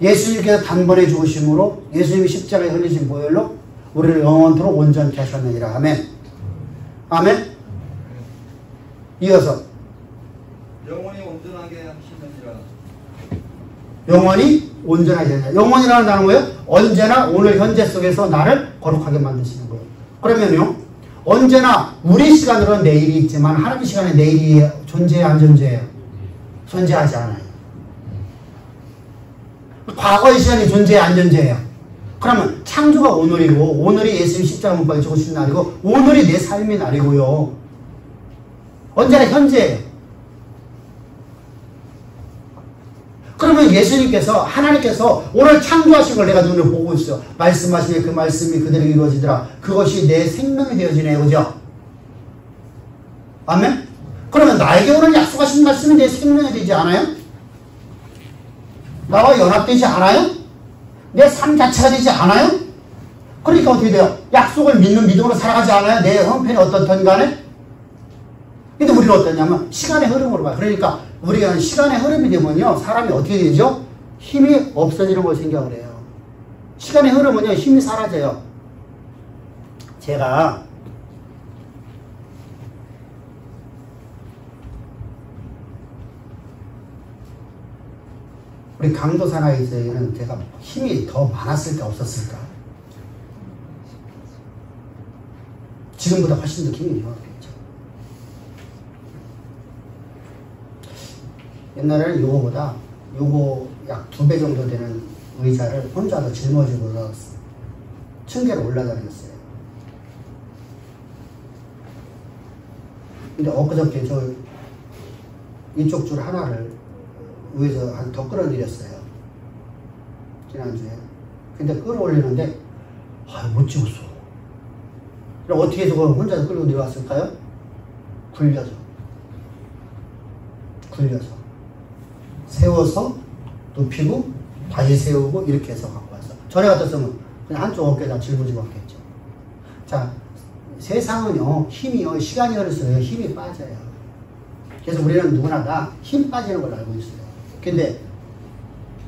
예수님께서 단번에 죽으심으로 예수님이 십자가에 흘리신 보혈로 우리를 영원토록 온전케 하셨느니라. 아멘. 아멘. 이어서 영원히 온전하게 하시느니라. 영원히 온전하게 하시느니라. 영원이라는 단어는 뭐예요? 언제나 오늘 현재 속에서 나를 거룩하게 만드시는 거예요. 그러면요, 언제나 우리 시간으로는 내일이 있지만 하나님 시간에 내일이 존재해요, 안 존재해요? 존재하지 않아요. 과거의 시간이 존재해요, 안 존재해요? 그러면 창조가 오늘이고 오늘이 예수님 십자가 못 박혀 죽으신 날이고 오늘이 내 삶의 날이고요. 언제나 현재예요. 그러면 예수님께서, 하나님께서 오늘 창조하신 걸 내가 눈으로 보고 있어요. 말씀하시니 그 말씀이 그대로 이루어지더라. 그것이 내 생명이 되어지네요. 그죠? 아멘? 그러면 나에게 오늘 약속하신 말씀이 내 생명이 되지 않아요? 나와 연합되지 않아요? 내 삶 자체가 되지 않아요? 그러니까 어떻게 돼요? 약속을 믿는 믿음으로 살아가지 않아요? 내 형편이 어떻든 간에? 근데 우리는 어떠냐면 시간의 흐름으로 봐요. 그러니까 우리가 시간의 흐름이 되면요, 사람이 어떻게 되죠? 힘이 없어지는 걸 생각을 해요. 시간의 흐름은요, 힘이 사라져요. 제가 우리 강도 사나이에는 제가 힘이 더 많았을까 없었을까? 지금보다 훨씬 더 힘이 좋았겠죠. 옛날에는 요거보다 요거 약 2배 정도 되는 의자를 혼자서 짊어지고 층계로 올라다녔어요. 근데 엊그저께 저 이쪽 줄 하나를 위에서 한 더 끌어내렸어요. 지난주에. 근데 끌어올리는데 못 찍었어. 그럼 어떻게 해서 그걸 혼자서 끌고 내려왔을까요? 굴려서. 세워서 눕히고 다시 세우고 이렇게 해서 갖고 왔어. 전에 같았으면 그냥 한쪽 어깨에다 짊어지고 왔겠죠. 자, 세상은요, 힘이요, 시간이 흐를수록 힘이 빠져요. 그래서 우리는 누구나 다 힘 빠지는 걸 알고 있어요. 근데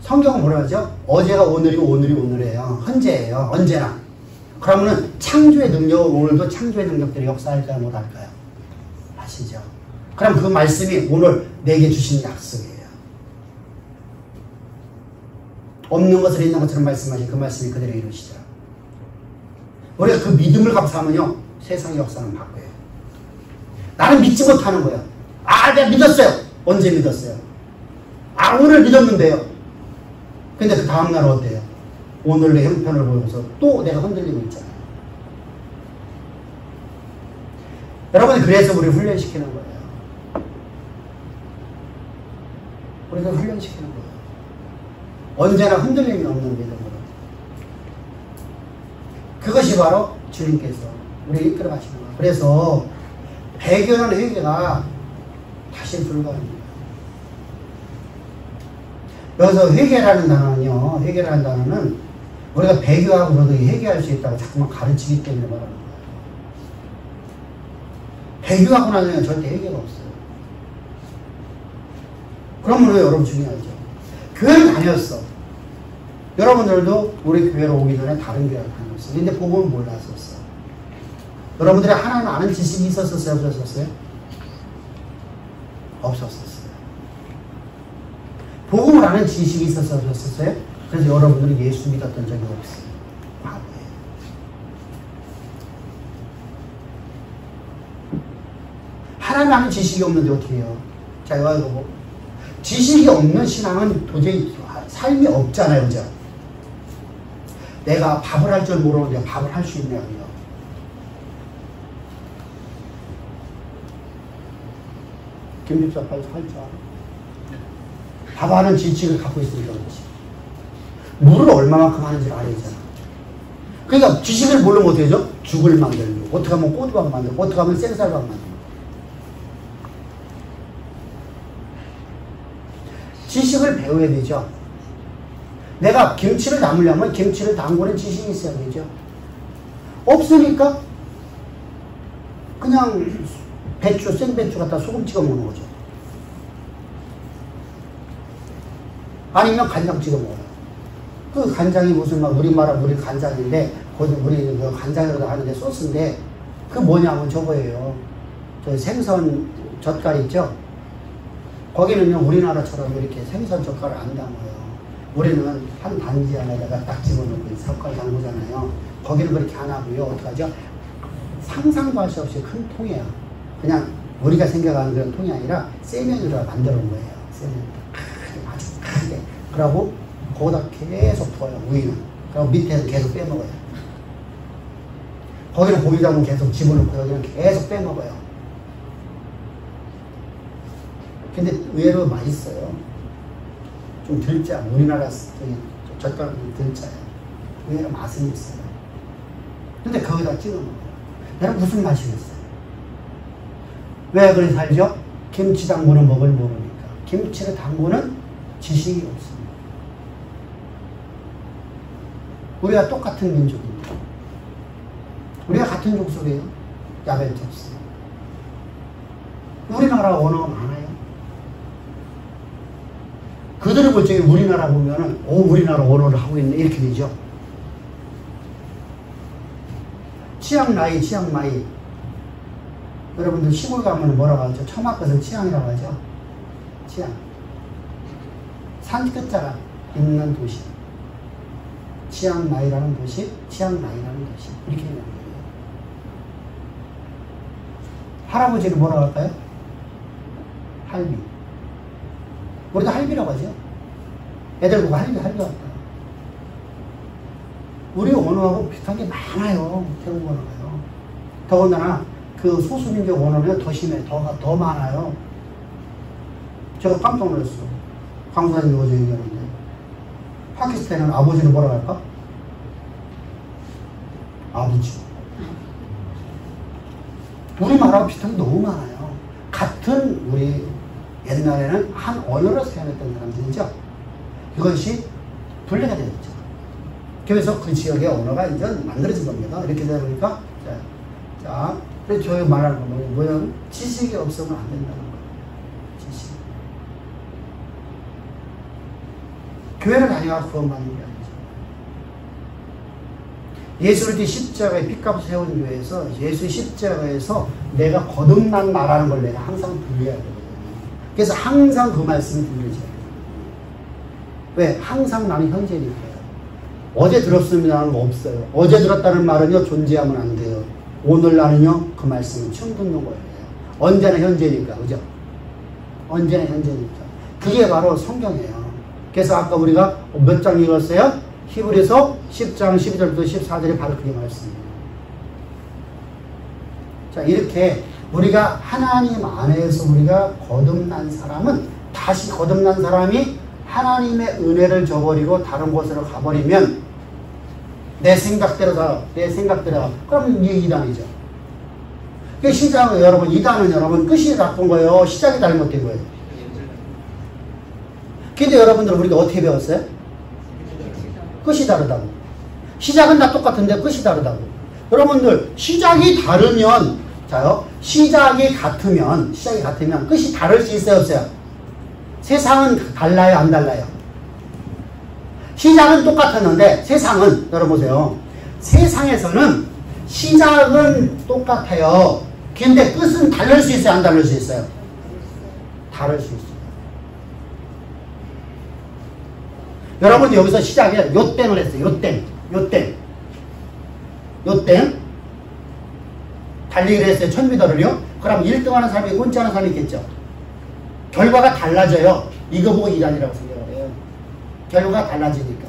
성경은 뭐라 하죠? 어제가 오늘이고 오늘이 오늘이에요. 현재예요. 언제나. 그러면은 창조의 능력은 오늘도 창조의 능력들이 역사할까요? 못할까요? 아시죠? 그럼 그 말씀이 오늘 내게 주신 약속이에요. 없는 것을 있는 것처럼 말씀하신 그 말씀이 그대로 이루시더라. 우리가 그 믿음을 감사하면요, 세상의 역사는 바뀌어요. 나는 믿지 못하는 거예요. 아, 내가 믿었어요. 언제 믿었어요? 아, 오늘 믿었는데요. 근데 그 다음날 어때요? 오늘 내 형편을 보면서 또 내가 흔들리고 있잖아요. 여러분, 그래서 우리 훈련시키는 거예요. 우리가 훈련시키는 거예요. 언제나 흔들림이 없는 믿음으로. 그것이 바로 주님께서 우리를 이끌어 가시는 거예요. 그래서 배교는 회개가 다시 불가합니다. 여기서 회개라는 단어는요, 회개라는 단어는 우리가 배교하고서도 회개할 수 있다고 자꾸만 가르치기 때문에 말하는 거예요. 배교하고 나서는 절대 회개가 없어요. 그러면 여러분 중요하죠. 교회를 다녔어. 여러분들도 우리 교회로 오기 전에 다른 교회를 다녔어. 근데 복음을 몰랐었어. 여러분들이 하나님 아는 지식이 있었었어요? 없었었어요? 없었었어요. 복음을 아는 지식이 있었어요? 없었어요? 그래서 여러분들이 예수 믿었던 적이 없어요. 바보예요. 하나님 아는 지식이 없는데 어떻게 해요? 자, 이거 보고. 지식이 없는 신앙은 도저히 삶이 없잖아요. 그죠? 내가 밥을 할 줄 모르는데 밥을 할 수 있냐고요. 김집사 할 줄 알아? 밥하는 지식을 갖고 있으니까 그렇지. 물을 얼마만큼 하는지를 알아야 되잖아. 그러니까 지식을 모르면 어떻게 되죠? 죽을 만들고, 어떻게 하면 꼬두밥 만들고, 어떻게 하면 생쌀밥 만들고. 지식을 배워야 되죠. 내가 김치를 담으려면 김치를 담그는 지식이 있어야 되죠. 없으니까 그냥 배추, 생배추 갖다 소금 찍어 먹는 거죠. 아니면 간장 찍어 먹어요. 그 간장이 무슨 막 우리말은 우리 간장인데, 우리 그 간장으로 하는데 소스인데, 그 뭐냐면 저거예요. 저 생선 젓갈 있죠? 거기는요, 우리나라처럼 이렇게 생선 젓갈을 안 담아요. 우리는 한 단지 안에다가 딱 집어넣고 젓갈 담그잖아요. 거기는 그렇게 안 하고요. 어떡하죠? 상상도 할 수 없이 큰 통이에요. 그냥 우리가 생각하는 그런 통이 아니라 세면으로 만들어 놓은 거예요. 세면. 아주 크게. 그러고 거기다 계속 부어요. 우유는. 그리고 밑에서 계속 빼먹어요. 거기는 고기 잡으면 계속 집어넣고 여기는 계속 빼먹어요. 근데 의외로 맛있어요. 좀 덜 짜. 우리나라 젓갈은 덜 짜요. 의외로 맛은 있어요. 근데 거기다 찍어 먹어요. 여러분 무슨 맛이겠어요? 왜 그래 살죠? 김치 담그는 법을 모르니까. 김치를 담그는 지식이 없습니다. 우리가 똑같은 민족입니다. 우리가 같은 족속이에요. 야벨 족속. 우리나라 언어가 많아요. 그들을 볼 적에 우리나라 보면은, 오, 우리나라 언어를 하고 있네. 이렇게 되죠. 치앙마이, 치앙마이. 여러분들 시골 가면 뭐라고 하죠? 처마 것은 치앙이라고 하죠. 치앙. 산 끝자가 있는 도시. 치앙마이라는 도시, 치앙마이라는 도시. 이렇게 얘기하는 거예요. 할아버지를 뭐라고 할까요? 할미. 우리도 할미라고 하죠. 애들 보고 할미 왔다. 우리 언어하고 비슷한 게 많아요. 태국 언어가요. 더군다나 그 소수민족 언어는 더 심해. 더 많아요. 제가 깜짝 놀랐어. 강사님 어제 얘기하는데. 파키스탄은 아버지는 뭐라고 할까? 아버지. 우리말하고 비슷한 게 너무 많아요. 같은 우리 옛날에는 한 언어로 사용했던 사람들이죠. 이것이 분리가 되었죠. 그래서 그 지역의 언어가 이제 만들어진 겁니다. 이렇게 되다 보니까, 자, 그래서 저희 말하는 건 뭐냐면 지식이 없으면 안 된다는 거예요. 지식. 교회를 다녀야 구원받는 게 아니죠. 예수를 십자가에 핏값을 세운 교회에서 예수의 십자가에서 내가 거듭난 나라는 걸 내가 항상 들려야 되거든요. 그래서 항상 그 말씀을 들리죠. 왜? 항상 나는 현재니까요. 어제 들었습니다는 거 없어요. 어제 들었다는 말은요, 존재하면 안 돼요. 오늘 나는요, 그 말씀은 처음 듣는 거예요. 언제나 현재니까, 그죠? 언제나 현재니까. 그게 바로 성경이에요. 그래서 아까 우리가 몇 장 읽었어요? 히브리서 10장 12절부터 14절이 바로 그게 말씀이에요. 자, 이렇게 우리가 하나님 안에서 우리가 거듭난 사람은, 다시 거듭난 사람이 하나님의 은혜를 저버리고 다른 곳으로 가버리면 내 생각대로 그럼 이게 이단이죠. 그 시작은 여러분, 이단은 여러분 끝이 나쁜 거예요, 시작이 잘못된 거예요. 근데 여러분들 우리가 어떻게 배웠어요? 끝이 다르다고. 시작은 다 똑같은데 끝이 다르다고. 여러분들 시작이 다르면, 자요, 시작이 같으면 끝이 다를 수 있어요, 없어요? 세상은 달라요, 안 달라요? 시작은 똑같았는데 세상은, 여러분 보세요, 세상에서는 시작은 똑같아요. 근데 끝은 다를 수 있어요, 안 다를 수 있어요? 다를 수 있어요. 여러분 여기서 시작에 요땡을 했어요. 요땡 달리기를 했어요. 1000m를요. 그럼 1등 하는 사람이 있고 꼴찌 하는 사람이 있겠죠. 결과가 달라져요. 이거 보고 이단이라고 생각을 해요. 결과가 달라지니까.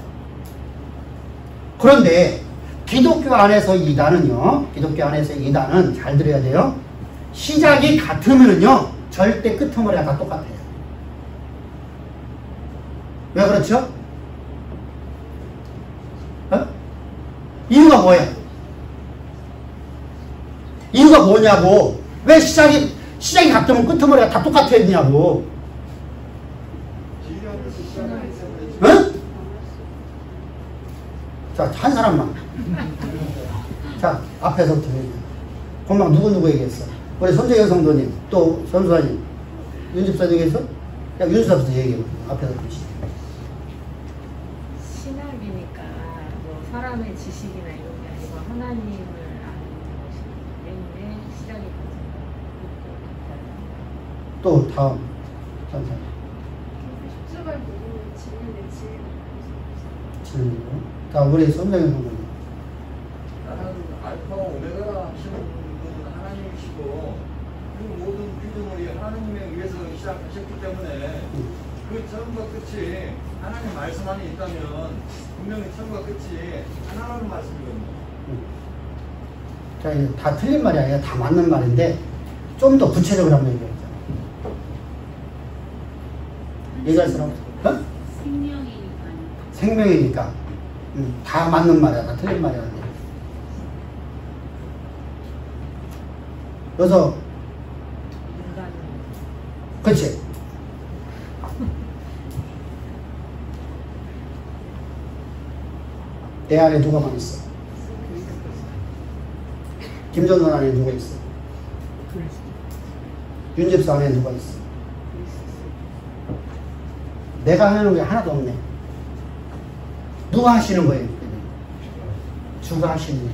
그런데 기독교 안에서 이단은 잘 들어야 돼요. 시작이 같으면요, 절대 끄트머리가 다 똑같아요. 왜 그렇죠? 이유가 뭐예요? 이유가 뭐냐고. 왜 시작이 같으면 끄트머리가 다 똑같아야 되냐고. 응? 자, 한 사람만. 자, 앞에서부터 얘기해. 금방 누구 얘기했어? 우리 손재경 성도님, 또 전수사님, 윤집사님 얘기했어? 야, 윤집사부터 얘기해. 앞에서부터. 신학이니까 뭐 사람의 지식이나 이런 게 아니고 하나님을 아는 것이기 때문에 시작이 같은 또 다음 전사. 십자가를 보고 지는데 질문. 자, 우리 손재경 성도님. 나는 알파와 오메가 하시는 분은 하나님이시고, 그리고 모든 피조물이 하나님에 의해서 시작하셨기 때문에 그 처음과 끝이 하나님 말씀 안에 있다면 분명히 처음과 끝이 하나님 말씀이거든요. 자, 이게 다 틀린 말이 아니라 다 맞는 말인데 좀 더 구체적으로 한번 얘기해보자. 얘기할 사람? 어? 생명이니까. 다 맞는 말이야. 다 틀린 말이 아니야. 그래서 인간은 그치? 내 안에 누가만 있어? 김전선 안에 누가 있어? 윤집사 안에 누가 있어? 내가 하는 게 하나도 없네. 누가 하시는 거예요? 주가 하시는 일이.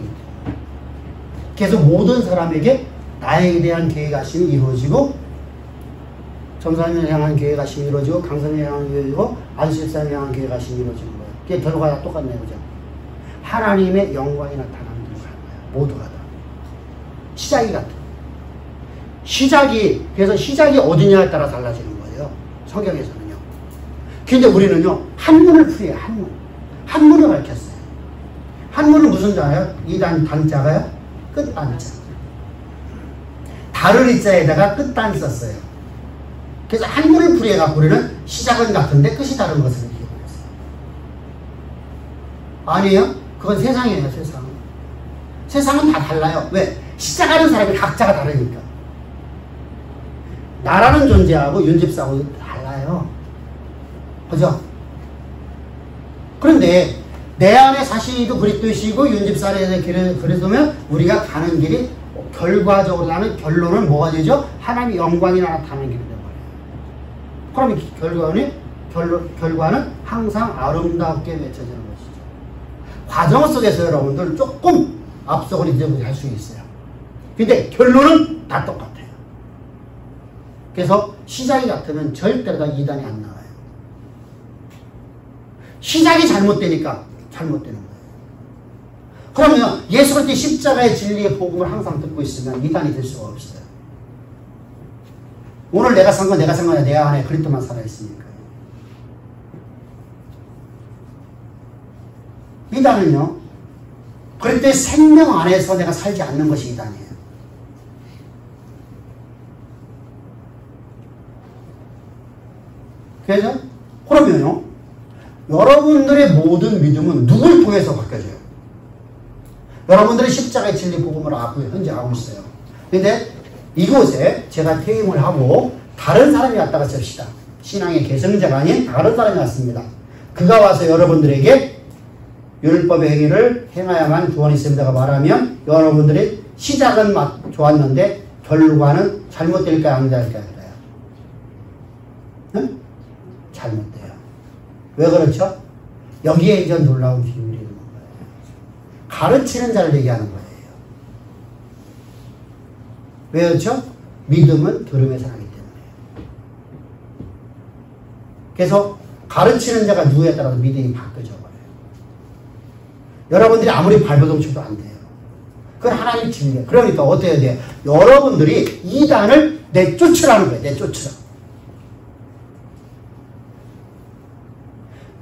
그래서 모든 사람에게 나에 대한 계획하심이 이루어지고, 점사님을 향한 계획하심이 이루어지고, 강선을 향한 계획이고, 안실사를 향한 계획하심이 이루어지는 거예요. 그게 결과가 똑같네요. 그죠? 하나님의 영광이 나타나는 거예요. 모두가 다. 시작이 같아. 그래서 시작이 어디냐에 따라 달라지는 거예요. 성경에서는요. 근데 우리는요, 한문을 풀이해요. 한문을 밝혔어요. 한문은 무슨 자예요? 이단 단자가요? 끝단자. 다른 이자에다가 끝단 썼어요. 그래서 한문을 풀이해갖고 우리는 시작은 같은데 끝이 다른 것을 이해했어요. 아니에요? 그건 세상이에요, 세상. 세상은 다 달라요. 왜? 시작하는 사람이 각자가 다르니까. 나라는 존재하고 윤집사하고 달라요. 그죠? 그런데 내 안에 사시도 그리스도시고 윤집사 안에 그리스도면 우리가 가는 길이 결과적으로 나는 결론은 뭐가 되죠? 하나님의 영광이 나타나는 길이 되는 거예요. 그럼 결과는 항상 아름답게 맺혀지는 것이죠. 과정 속에서 여러분들 조금 앞서고 이제 할 수 있어요. 근데 결론은 다 똑같아요. 그래서 시작이 같으면 절대로 다 이단이 안 나와요. 시작이 잘못되니까 잘못되는 거예요. 그러면 예수 그리스도의 십자가의 진리의 복음을 항상 듣고 있으면 이단이 될 수가 없어요. 오늘 내가 산 건 내가 산 거야. 내 안에 그리스도만 살아있으니까. 이단은요, 그리스도의 생명 안에서 내가 살지 않는 것이 이단이에요. 그래서 그러면요, 여러분들의 모든 믿음은 누굴 통해서 바뀌어져요? 여러분들의 십자가의 진리 복음을 현재 하고 있어요. 근데 이곳에 제가 퇴임을 하고 다른 사람이 왔다가 칩시다. 신앙의 계승자가 아닌 다른 사람이 왔습니다. 그가 와서 여러분들에게 율법의 행위를 행하야만 구원이 있습니다가 말하면 여러분들이 시작은 좋았는데 결과는 잘못될까요? 안 될까요? 응? 잘못돼요. 왜 그렇죠? 여기에 이제 놀라운 비밀이 있는 거예요. 가르치는 자를 얘기하는 거예요. 왜 그렇죠? 믿음은 들음에서 나기 때문에. 그래서 가르치는 자가 누구에 따라서 믿음이 바뀌어져 버려요. 여러분들이 아무리 발버둥 쳐도 안 돼요. 그건 하나님 진리예요. 그러니까 어떻게 해야 돼요? 여러분들이 이단을 내쫓으라는 거예요. 내쫓으라.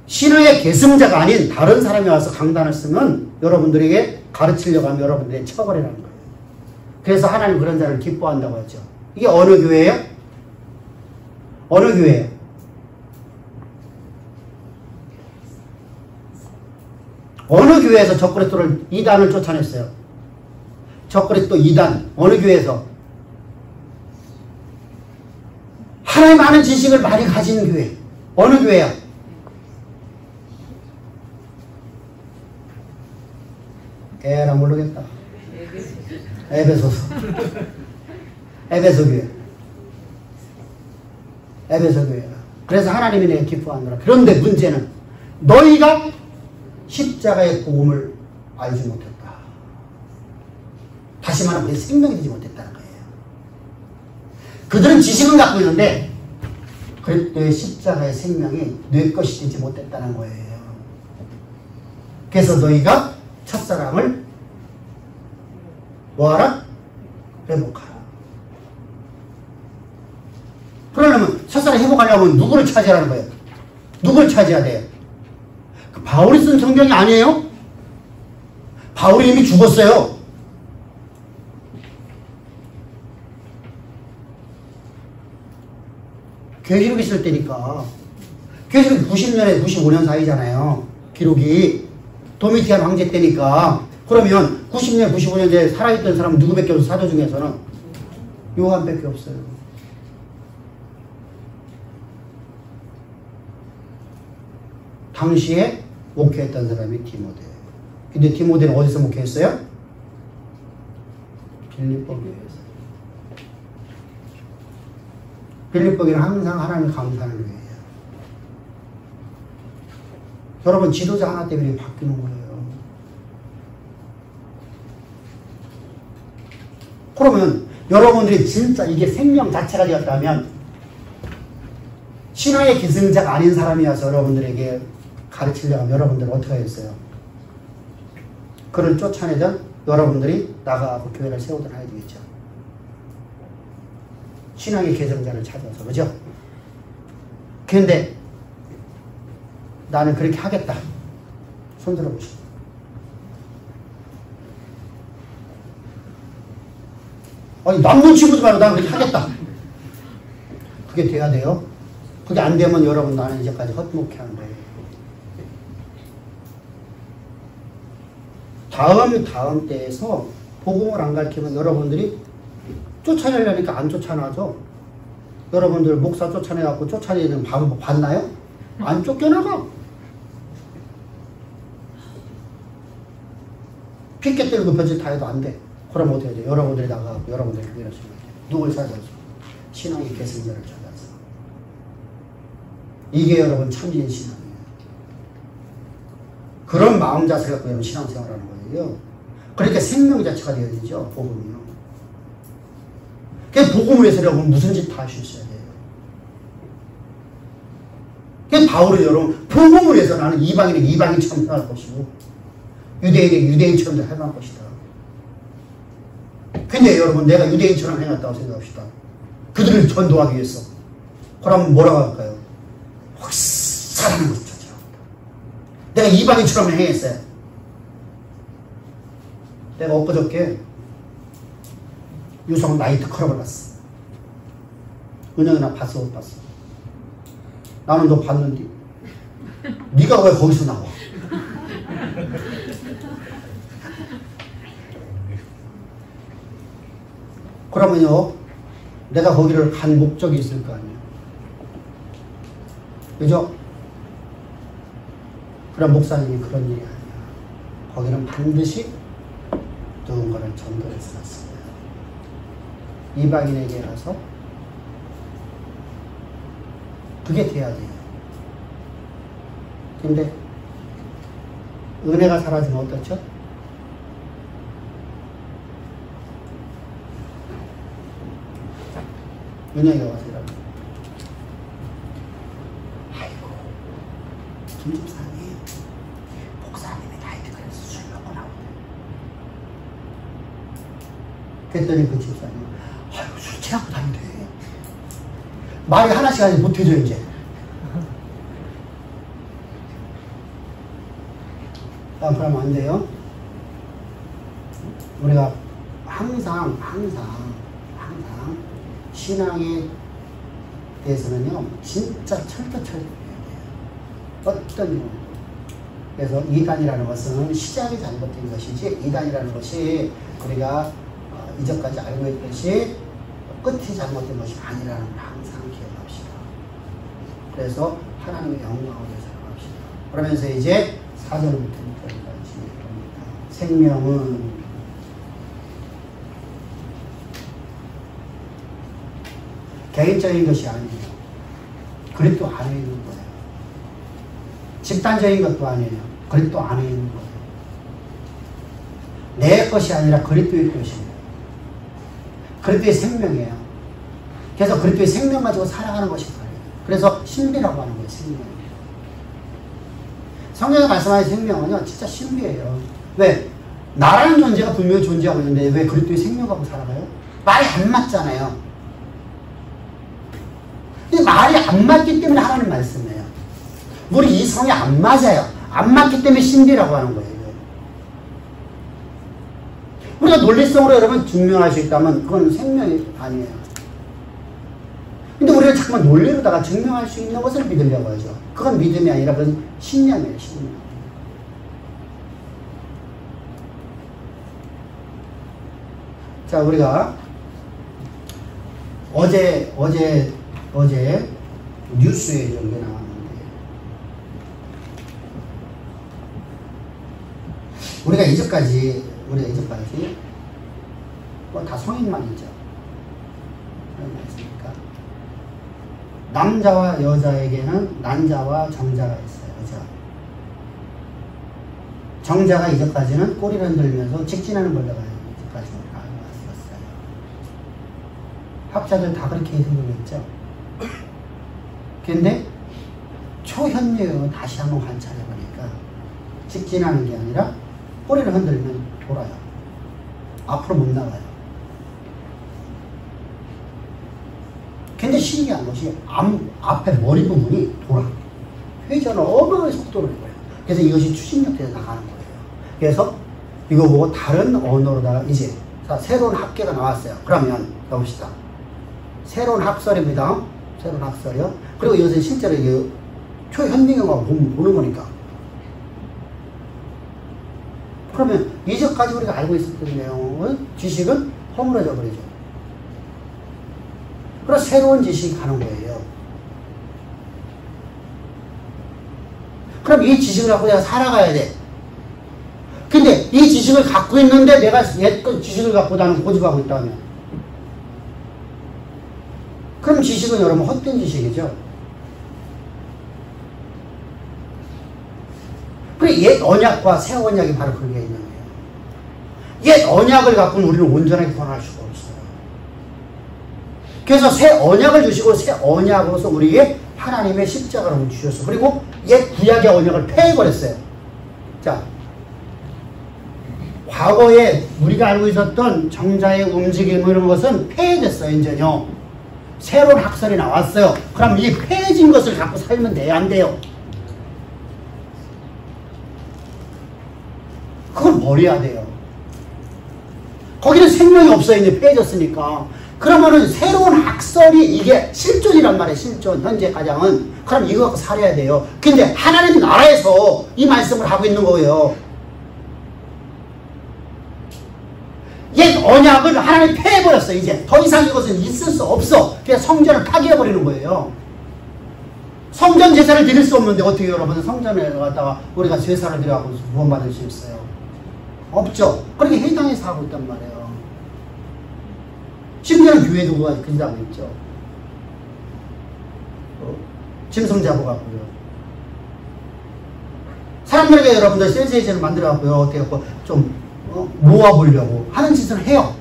신앙의 계승자가 아닌 다른 사람이 와서 강단을 쓰면 여러분들에게 가르치려고 하면 여러분들의 처벌이라는 거예요. 그래서 하나님 그런 자를 기뻐한다고 하죠. 이게 어느 교회예요? 어느 교회예요? 어느 교회에서 적그리스도를 이단을 쫓아냈어요? 적그리스도 이단 어느 교회에서? 하나님 아는 지식을 많이 가진 교회. 어느 교회야? 에라 모르겠다. 에베소서. 에베소 교회. 에베소 교회가. 그래서 하나님이 내게 기뻐하노라. 그런데 문제는 너희가 십자가의 복음을 알지 못했다. 다시 말하면 내 생명이 되지 못했다는 거예요. 그들은 지식은 갖고 있는데 그리스도의 십자가의 생명이 내 것이 되지 못했다는 거예요. 그래서 너희가 첫사랑을 뭐하라? 회복하라. 그러려면 첫사랑 회복하려면 누구를 차지하라는 거예요? 누구를 차지해야 돼요? 바울이 쓴 성경이 아니에요? 바울이 이미 죽었어요. 교회 기록이 있을 때니까. 교회 기록이 90년에 95년 사이잖아요. 기록이. 도미티안 황제 때니까. 그러면 90년, 95년에 살아있던 사람은 누구밖에 없어요? 사도 중에서는 요한밖에 없어요. 당시에 목회했던 사람이 디모데예요. 근데 디모데는 어디서 목회했어요? 빌립보 교회에서. 빌립보 교회는 항상 하나님을 감사하는 교회예요. 여러분 지도자 하나 때문에 바뀌는 거예요. 그러면 여러분들이 진짜 이게 생명 자체가 되었다면 신앙의 기승자가 아닌 사람이 와서 여러분들에게 가르치려고 하면 여러분들은 어떻게 하겠어요? 그를 쫓아내자 여러분들이 나가고 교회를 세우도록 해야 되겠죠. 신앙의 계승자를 찾아서. 그죠? 그런데 나는 그렇게 하겠다. 손 들어보시죠. 아니 남 눈치 보지 말고 나는 그렇게 하겠다. 그게 돼야 돼요. 그게 안 되면 여러분 나는 이제까지 헛목해 하는 거예요. 다음 때에서 복음을 안 가르치면 여러분들이 쫓아내려니까 안 쫓아나죠. 여러분들 목사 쫓아내갖고 쫓아내는 방법 봤나요? 안 쫓겨나가. 핑계 들고 벼슬 다 해도 안 돼. 그럼 어떻게 해야 돼? 여러분들이 나가고 여러분들이 교회를 세워야 돼. 누굴 찾아서? 신앙의 계승자를 찾아서. 이게 여러분 참진 신앙이에요. 그런 마음 자세 갖고 여러분 신앙생활하는 거예요. 그러니까 생명 자체가 되어야 되죠. 복음이요. 그 복음을 위해서 여러분 무슨 짓 다 할 수 있어야 돼요. 그래서 바울은 여러분 복음을 위해서 나는 이방인에게 이방인처럼 살아갈 것이고 유대인에게 유대인처럼 살아갈 것이다. 근데 여러분 내가 유대인처럼 행했다고 생각합시다. 그들을 전도하기 위해서. 그러면 뭐라고 할까요? 혹시 사랑하는 것을 저지합니다. 내가 이방인처럼 행했어요. 내가 엊그저께 유성 나이트 클럽을 갔어. 은영이나 봤어 못 봤어? 나는 너 봤는데 네가 왜 거기서 나와? 그러면요 내가 거기를 간 목적이 있을 거 아니에요. 그죠? 그럼 목사님이 그런 일이 아니야. 거기는 반드시 누군가를 전도해서 왔어요. 이방인에게 가서 그게 돼야 돼요. 근데 은혜가 사라지면 어떻죠? 은혜가 와서 이러면 아이고 김집사님 목사님이 나이트클럽에서 술 먹고 나오네. 그랬더니 그 집사님 아이고 술 취하고 다니네. 말이 하나씩 하지 못해져 이제. 그러면 안 돼요. 우리가 항상 신앙에 대해서는요 진짜 철저해야 돼요. 어떤 이유. 그래서 이단이라는 것은 시작이 잘못된 것이지 이단이라는 것이 우리가 이전까지 알고 있듯이 끝이 잘못된 것이 아니라는 걸 항상 기억합시다. 그래서 하나님의 영광을 위해서 살아갑시다. 그러면서 이제 4절부터 6절까지 봅니다. 생명은 개인적인 것이 아니에요. 그리스도 안에 있는 거예요. 집단적인 것도 아니에요. 그리스도 안에 있는 거예요. 내 것이 아니라 그리스도의 것이에요. 그리스도의 생명이에요. 그래서 그리스도의 생명 가지고 살아가는 것이 바로 그래서 신비라고 하는 거예요. 생명. 성경에 말씀하는 생명은요 진짜 신비해요. 왜? 나라는 존재가 분명히 존재하고 있는데 왜 그리스도의 생명 갖고 살아가요? 말이 안 맞잖아요. 근데 말이 안 맞기 때문에 하나님 말씀이에요. 우리 이성이 안 맞아요. 안 맞기 때문에 신비라고 하는 거예요. 우리가 논리성으로 여러분 증명할 수 있다면 그건 생명이 아니에요. 근데 우리가 자꾸만 논리로다가 증명할 수 있는 것을 믿으려고 하죠. 그건 믿음이 아니라 그건 신념이에요. 신념. 자, 우리가 어제 뉴스에 이런 게 나왔는데 우리가 이제까지 뭐 다 성인만이죠. 그런 말씀입니까? 남자와 여자에게는 난자와 정자가 있어요. 그죠? 정자가 이제까지는 꼬리를 흔들면서 직진하는 걸로 이제까지 우리가 알고 왔었어요. 학자들 다 그렇게 해석했죠. 근데 초현미경을 다시 한번 관찰해보니까 직진하는 게 아니라 꼬리를 흔들면 돌아요. 앞으로 못 나가요. 근데 신기한 것이 앞에 머리 부분이 돌아. 회전을 어마어마한 속도로 해요. 그래서 이것이 추진력에서 나가는 거예요. 그래서 이거 보고 다른 언어로다가 이제 새로운 합계가 나왔어요. 그러면 봅시다. 새로운 학설입니다. 새로운 학설이요. 그리고 이것은 실제로 초현미경하고 보는 거니까. 그러면 이제까지 우리가 알고 있었던 내용은 지식은 허물어져 버리죠. 그래서 새로운 지식이 가는 거예요. 그럼 이 지식을 갖고 내가 살아가야 돼. 근데 이 지식을 갖고 있는데 내가 옛것 지식을 갖고 나는 고집하고 있다면 그럼 지식은 여러분 헛된 지식이죠. 그래 옛 언약과 새 언약이 바로 그게 있는 거예요. 옛 언약을 갖고는 우리는 온전하게 구원할 수가 없어요. 그래서 새 언약을 주시고 새 언약으로서 우리에게 하나님의 십자가로 주셨어. 그리고 옛 구약의 언약을 폐해버렸어요. 자, 과거에 우리가 알고 있었던 정자의 움직임 이런 것은 폐해됐어요. 이제요. 새로운 학설이 나왔어요. 그럼 이 폐해진 것을 갖고 살면 돼요? 안 돼요? 그걸 버려야 돼요. 거기는 생명이 없어요. 이제 폐해졌으니까. 그러면은 새로운 학설이 이게 실존이란 말이에요. 실존. 현재 가장은. 그럼 이거 갖고 살아야 돼요. 근데 하나님 나라에서 이 말씀을 하고 있는 거예요. 옛 언약을 하나님 폐해버렸어요. 이제 더 이상 이것은 있을 수 없어. 그냥 성전을 파괴해버리는 거예요. 성전 제사를 드릴 수 없는데 어떻게 여러분 성전에 갔다가 우리가 제사를 드려갖고 구원받을 수 있어요? 없죠. 그렇게 해당해서 하고 있단 말이에요. 심지어는 교회도 그렇게 하고 있죠. 짐승 잡아갖고요. 사람들에게 여러분들 센세이션을 만들어갖고요. 어떻게 갖고 좀 모아보려고 하는 짓을 해요.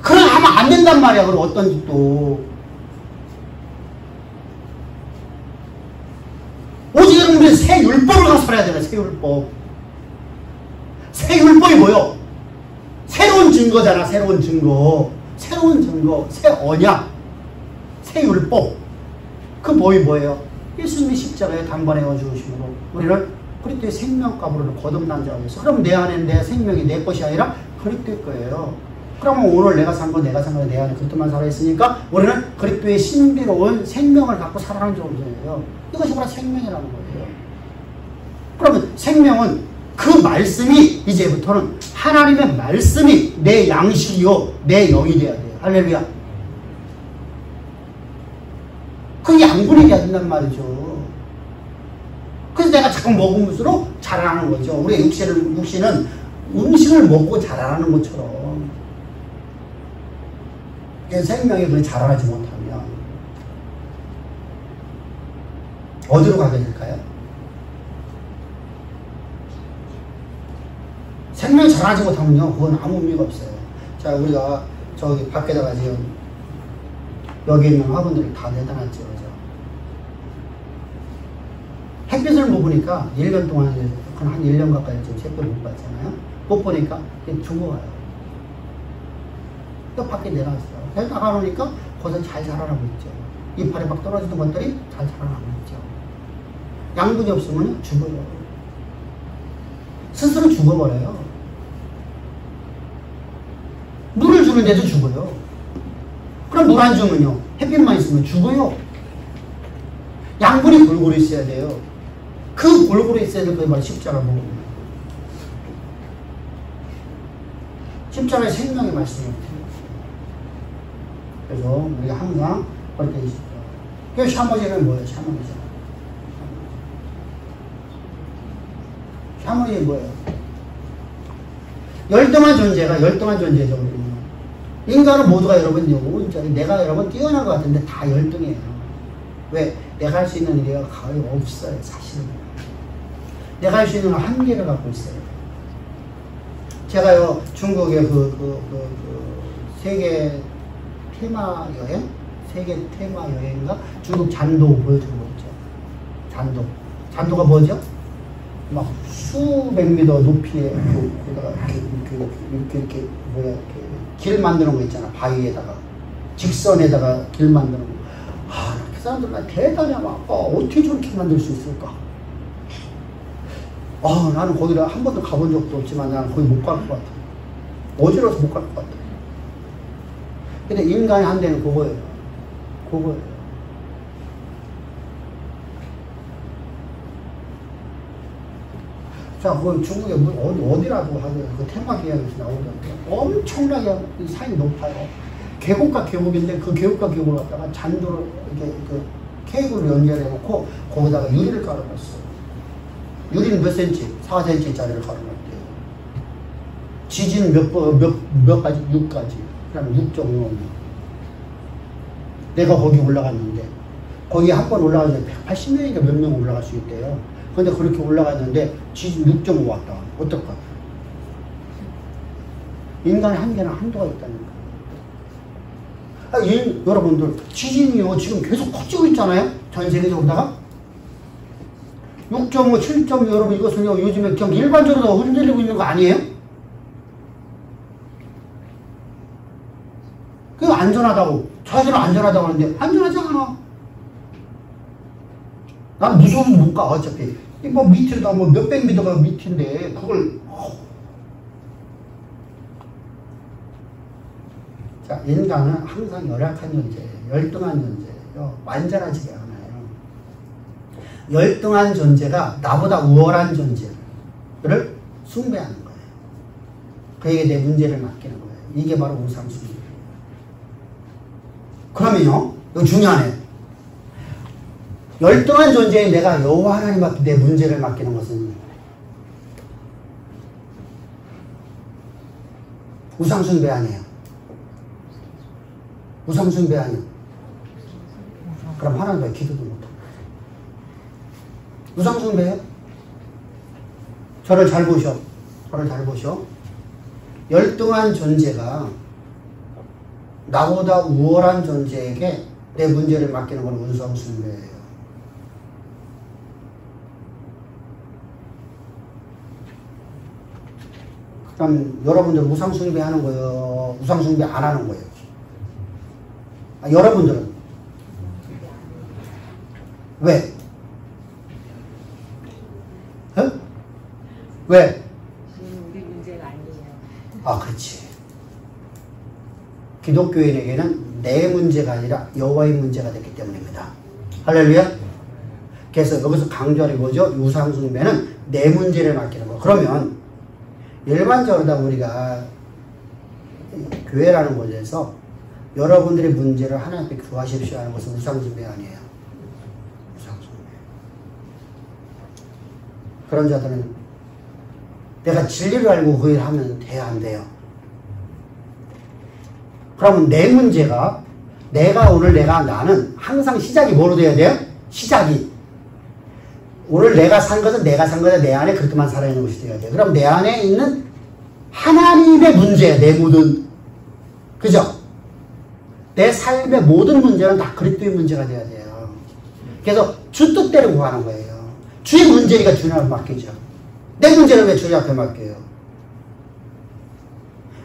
그럼 하면 안 된단 말이야. 그럼 어떤 짓도. 오직 여러분들이 새 율법을 가서 살아야 되나. 새 율법. 새 율법이 뭐요? 새로운 증거잖아. 새로운 증거. 새로운 증거. 새 언약. 새 율법. 그 뭐예요? 예수님이 십자가에 단번에 죽으심으로 우리를 그리스도의 생명값으로 거듭난 자가 있어. 그럼 내 안에 내 생명이 내 것이 아니라 그리스도의 거예요. 그러면 오늘 내가 산 거 내가 산 거 내 안에 그리스도만 살아있으니까 우리는 그리스도의 신비로운 생명을 갖고 살아가는 정도예요. 이것이 바로 생명이라는 거예요. 그러면 생명은 그 말씀이 이제부터는 하나님의 말씀이 내 양식이요 내 영이 돼야 돼요. 할렐루야. 그게 양분이 돼야 된단 말이죠. 그래서 내가 자꾸 먹으면서 자라나는 거죠. 우리의 육신은 음식을 먹고 자라나는 것처럼 생명이 그렇게 자라나지 못하면 어디로 가게 될까요? 생명이 자라나지 못하면요 그건 아무 의미가 없어요. 자, 우리가 저기 밖에다가 지금 여기 있는 화분들이 다 대단하죠. 그죠? 햇빛을 못 보니까 1년 동안 한 1년 가까이 지금 햇빛 못 봤잖아요. 못 보니까 죽어가요. 또 밖에 내려왔어요. 그래서 나가놓으니까 거기서 잘 자라나고 있죠. 이파리 막 떨어지는 것들이 잘 자라나고 있죠. 양분이 없으면 죽어요. 스스로 죽어버려요. 물을 주는데도 죽어요. 그럼 물 안 주면요 햇빛만 있으면 죽어요. 양분이 골고루 있어야 돼요. 그 골고루 있어야 될 게 바로 십자가 먹습니다. 십자가의 생명의 말씀입니다. 그래서 우리가 항상 그렇게 있습니다. 그 샤머니는 뭐예요? 샤머니 뭐예요? 열등한 존재가 열등한 존재죠. 우리는. 인간은 모두가 여러분 온전히 내가 여러분 뛰어난 것 같은데 다 열등해요. 왜? 내가 할 수 있는 일이 거의 없어요. 사실은. 내가 할 수 있는 한계를 갖고 있어요. 제가요 중국의 세계 테마 여행? 세계 테마 여행인가? 중국 잔도 보여주는 거 있죠. 잔도가 뭐죠? 막 수백 미터 높이에 거기다가 이렇게 길 만드는 거 있잖아. 바위에다가 직선에다가 길 만드는 거. 그 사람들 대단해. 어떻게 저렇게 만들 수 있을까? 나는 거기를 한 번도 가본 적도 없지만 나는 거기 못 갈 것 같아. 어지러워서 못 갈 것 같아. 근데 인간의 한계는 그거예요. 자, 그 중국에 어디라도 하고 그 테마 기획에서 나오던데 엄청나게 산이 높아요. 계곡과 계곡인데 그 계곡과 계곡을 갖다가 잔도를 이렇게 그 케이블로 연결해 놓고 거기다가 유리를 깔아놨어요. 유리는 몇 센치? 4cm짜리를 깔아놨대요. 지진 몇 가지? 6가지. 그다음에 6.5. 내가 거기 올라갔는데 거기 한 번 올라갔는데 180명인가 몇 명 올라갈 수 있대요. 근데 그렇게 올라갔는데 지진 6.5 왔다. 어떨까? 인간의 한계는 한도가 있다니까. 여러분들 지진이요 지금 계속 커지고 있잖아요. 전 세계적으로다가 6.5, 7.5 여러분 이것은요 요즘에 그냥 일반적으로 흔들리고 있는 거 아니에요? 그게 안전하다고 자연은 안전하다고 하는데 안전하지 않아. 난 무서워서 못 가. 어차피 뭐 밑으로다 뭐 몇백 미터가 밑인데 그걸 자, 인간은 항상 열악한 존재예요. 열등한 존재예요. 완전하지가 않아요. 열등한 존재가 나보다 우월한 존재를 숭배하는 거예요. 그에게 내 문제를 맡기는 거예요. 이게 바로 우상숭배예요. 그러면요, 이거 중요하네. 열등한 존재인 내가 여호와 하나님한테 내 문제를 맡기는 것은 우상숭배 아니에요. 우상숭배 아니에요. 그럼 하나님 왜 기도도 못하고 우상숭배예요? 저를 잘 보셔. 저를 잘 보셔. 열등한 존재가 나보다 우월한 존재에게 내 문제를 맡기는 건 우상숭배예요. 그럼 여러분들 우상숭배 하는 거예요? 우상숭배 안 하는 거예요? 여러분들은 왜? 어? 왜? 우리 문제가 아니에요. 아, 그렇지. 기독교인에게는 내 문제가 아니라 여호와의 문제가 됐기 때문입니다. 할렐루야. 그래서 여기서 강조하는 거죠. 우상숭배는 내 문제를 맡기는 거. 그러면 일반적으로 우리가 교회라는 곳에서 여러분들의 문제를 하나님께 구하십시오 하는 것은 우상숭배 아니에요. 우상숭배. 그런 자들은 내가 진리를 알고 그 일을 하면 돼야 안 돼요. 그러면 내 문제가 나는 항상 시작이 뭐로 돼야 돼요? 시작이 오늘 내가 산 것은 내 안에 그렇게만 살아있는 것이 돼야 돼요. 그럼 내 안에 있는 하나님의 문제, 내 모든 그죠? 내 삶의 모든 문제는 다 그리스도의 문제가 돼야 돼요. 그래서 주 뜻대로 구하는 거예요. 주의 문제니까 주님 앞에 맡기죠. 내 문제를 왜 주님 앞에 맡겨요?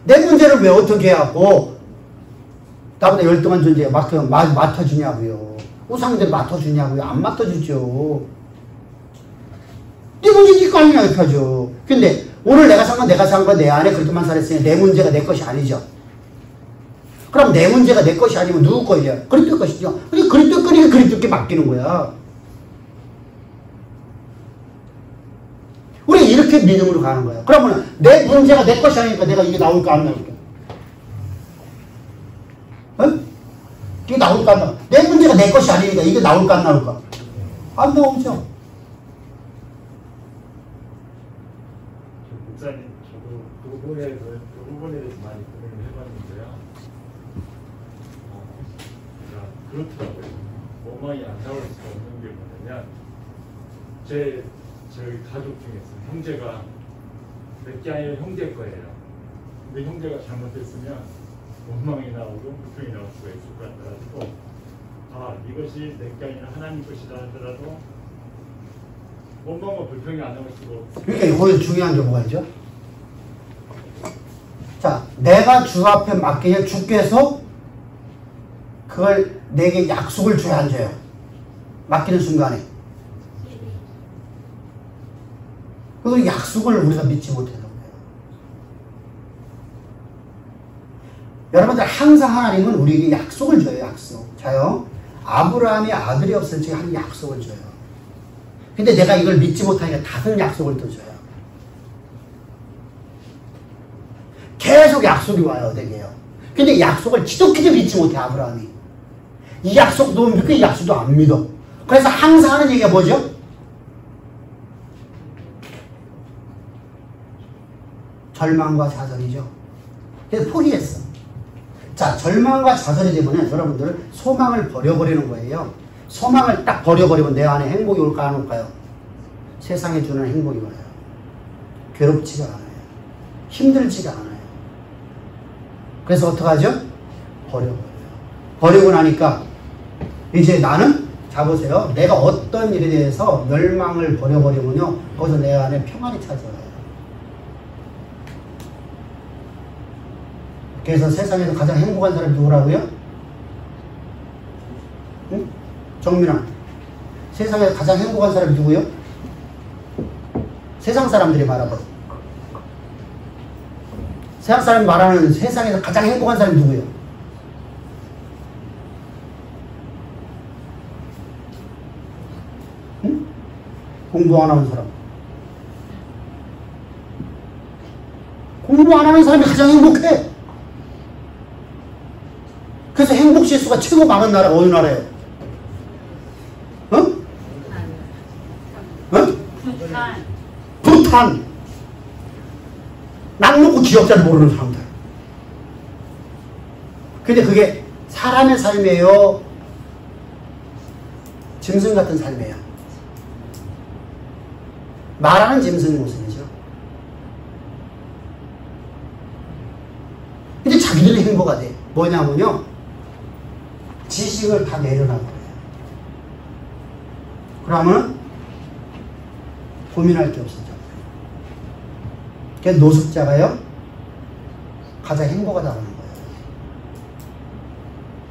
내 문제를 왜 어떻게 하고 나보다 열등한 존재에 맡아주냐고요. 우상들 맡아주냐고요. 안 맡아주죠. 네 문제니까 아니냐 이렇게 하죠. 근데 오늘 내가 산 건 내 안에 그렇게만 살았으니 내 문제가 내 것이 아니죠. 그럼 내 문제가 내 것이 아니면 누구 것이야? 그리스도 것이죠. 근데 그리스도께 맡기는 거야. 우리 이렇게 믿음으로 가는 거야. 그러면 내 문제가 내 것이 아니니까 내가 이게 나올까 안 나올까? 어? 이게 나올까 안 나올까? 내 문제가 내 것이 아니니까 이게 나올까 안 나올까? 안 나오죠. 목사님, 저도 그 부분에 대해서 많이 고민을 해봤는데요. 그렇더라고요. 원망이 안타까울 수가 없는 게 뭐냐면 저희 가족 중에서 형제가 몇 개 아니라 형제 거예요. 근데 형제가 잘못했으면 원망이 나오고 고통이 나올 수가 있을 것 같아가지고 이것이 내 게 아니라 하나님 것이다 하더라도 원망과 불평이 안 나올 수가 없어요. 그러니까 거기서 중요한 게 뭐가 있죠? 자, 내가 주 앞에 맡기면 주께서 그걸 내게 약속을 줘야 안 줘요? 맡기는 순간에. 그 약속을 우리가 믿지 못하는 거예요. 여러분들 항상 하나님은 우리에게 약속을 줘요. 약속. 자요. 아브라함이 아들이 없을 적에 한 약속을 줘요. 근데 내가 이걸 믿지 못하니까 다른 약속을 또 줘요. 계속 약속이 와요. 내게요. 근데 약속을 지독히도 믿지 못해 아브라함이. 이 약속도 믿고 이 약속도 안 믿어. 그래서 항상 하는 얘기가 뭐죠? 절망과 좌절이죠. 그래서 포기했어. 자, 절망과 좌절이 되면 여러분들 소망을 버려버리는 거예요. 소망을 딱 버려버리면 내 안에 행복이 올까 안 올까요? 세상에 주는 행복이 와요. 괴롭지가 않아요. 힘들지가 않아요. 그래서 어떡하죠? 버려버려요. 버리고 나니까 이제 나는 자 보세요. 내가 어떤 일에 대해서 멸망을 버려버리면요. 거기서 내 안에 평안이 찾아와요. 그래서 세상에서 가장 행복한 사람이 누구라고요? 응? 정민아. 세상에서 가장 행복한 사람이 누구요? 세상 사람들이 말하거든. 세상 사람이 말하는 세상에서 가장 행복한 사람이 누구요? 응? 공부 안 하는 사람. 공부 안 하는 사람이 가장 행복해. 그래서 행복 지수가 최고 많은 나라가 어느 나라예요? 어? 어? 부탄. 남 놓고 기억자를 모르는 사람들. 근데 그게 사람의 삶이에요? 짐승 같은 삶이에요? 말하는 짐승의 모습이죠. 근데 자기들이 행복하대. 뭐냐면요. 지식을 다 내려놔 버려요. 그러면 고민할 게 없어져. 그래서 노숙자가요 가장 행복하다는 거예요.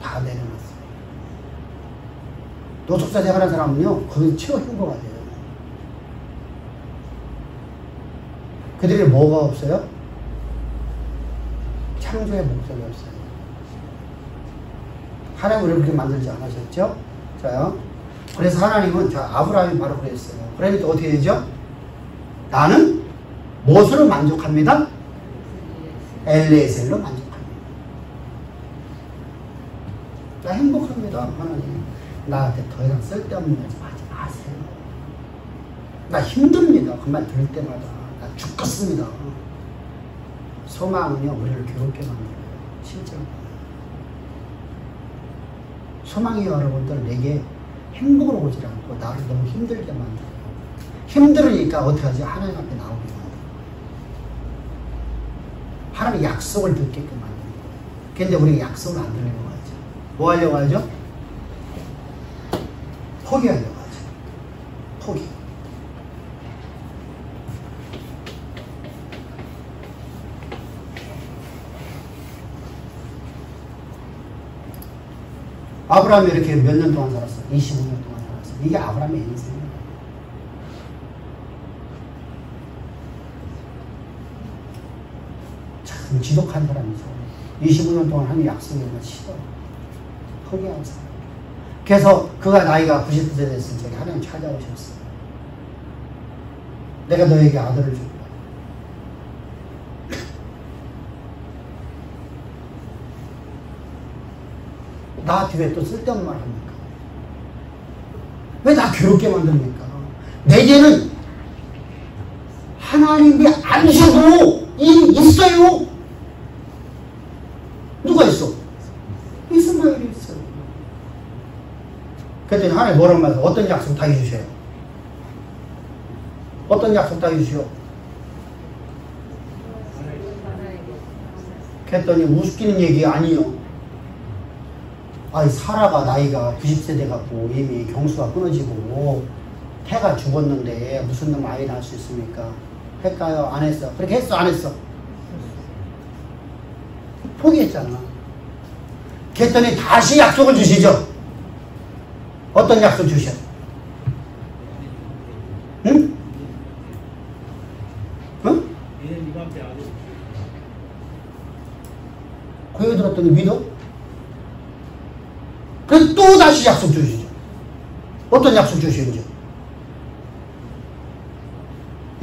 다 내려놨어요. 노숙자 생활하는 사람은요 그게 최고 행복하대요. 그들이 뭐가 없어요? 창조의 목적이 없어요. 하나님을 그렇게 만들지 않으셨죠? 자요. 그래서 하나님은 아브라함이 바로 그랬어요. 그러니까 어떻게 되죠? 나는 무엇으로 만족합니다? 엘리에셀로 만족합니다. 나 행복합니다. 하나님. 나한테 더 이상 쓸데없는 말 좀 하지 마세요. 나 힘듭니다. 그 말 들을 때마다. 나 죽겠습니다. 소망은요, 우리를 괴롭게 만들어요. 진짜. 소망이 여러분들 내게 행복을 오지 않고 나를 너무 힘들게 만들어요. 힘들으니까 어떻게 하지? 하나님 앞에 나오게 만들어요. 하나님의 약속을 듣게끔 만드는 거예요. 근데 우리가 약속을 안 들으려고 하죠. 뭐 하려고 하죠? 포기하려고 하죠. 포기. 아브라함이 이렇게 몇 년 동안 살았어? 25년 동안 살았어. 이게 아브라함의 인생이에요. 참 지독한 사람이죠. 25년 동안 하는 약속이면 싫어. 포기한 사람. 그래서 그가 나이가 90세 됐을 적에 하나님 찾아오셨어요. 내가 너에게 아들을 줄 거야. 나한테 왜 또 쓸데없는 말 합니까? 왜 나 괴롭게 만듭니까? 내게는 하나님이 안 주고 있어요. 누가 있어? 이스마엘이 있어요. 그랬더니 하나님 뭐라고 말해서 어떤 약속 다 해주셔요? 어떤 약속 다 해주셔요? 그랬더니 웃기는 얘기 아니요. 아니 사라가 나이가 90세 돼갖고 이미 경수가 끊어지고 태가 죽었는데 무슨 놈 아이 낳을 수 있습니까? 할까요? 안 했어. 그렇게 했어? 안 했어? 포기했잖아. 그랬더니 다시 약속을 주시죠. 어떤 약속 주셔? 응? 응? 그 얘기 들었더니 믿어? 그래서 또 다시 약속 주시죠. 어떤 약속 주시는지.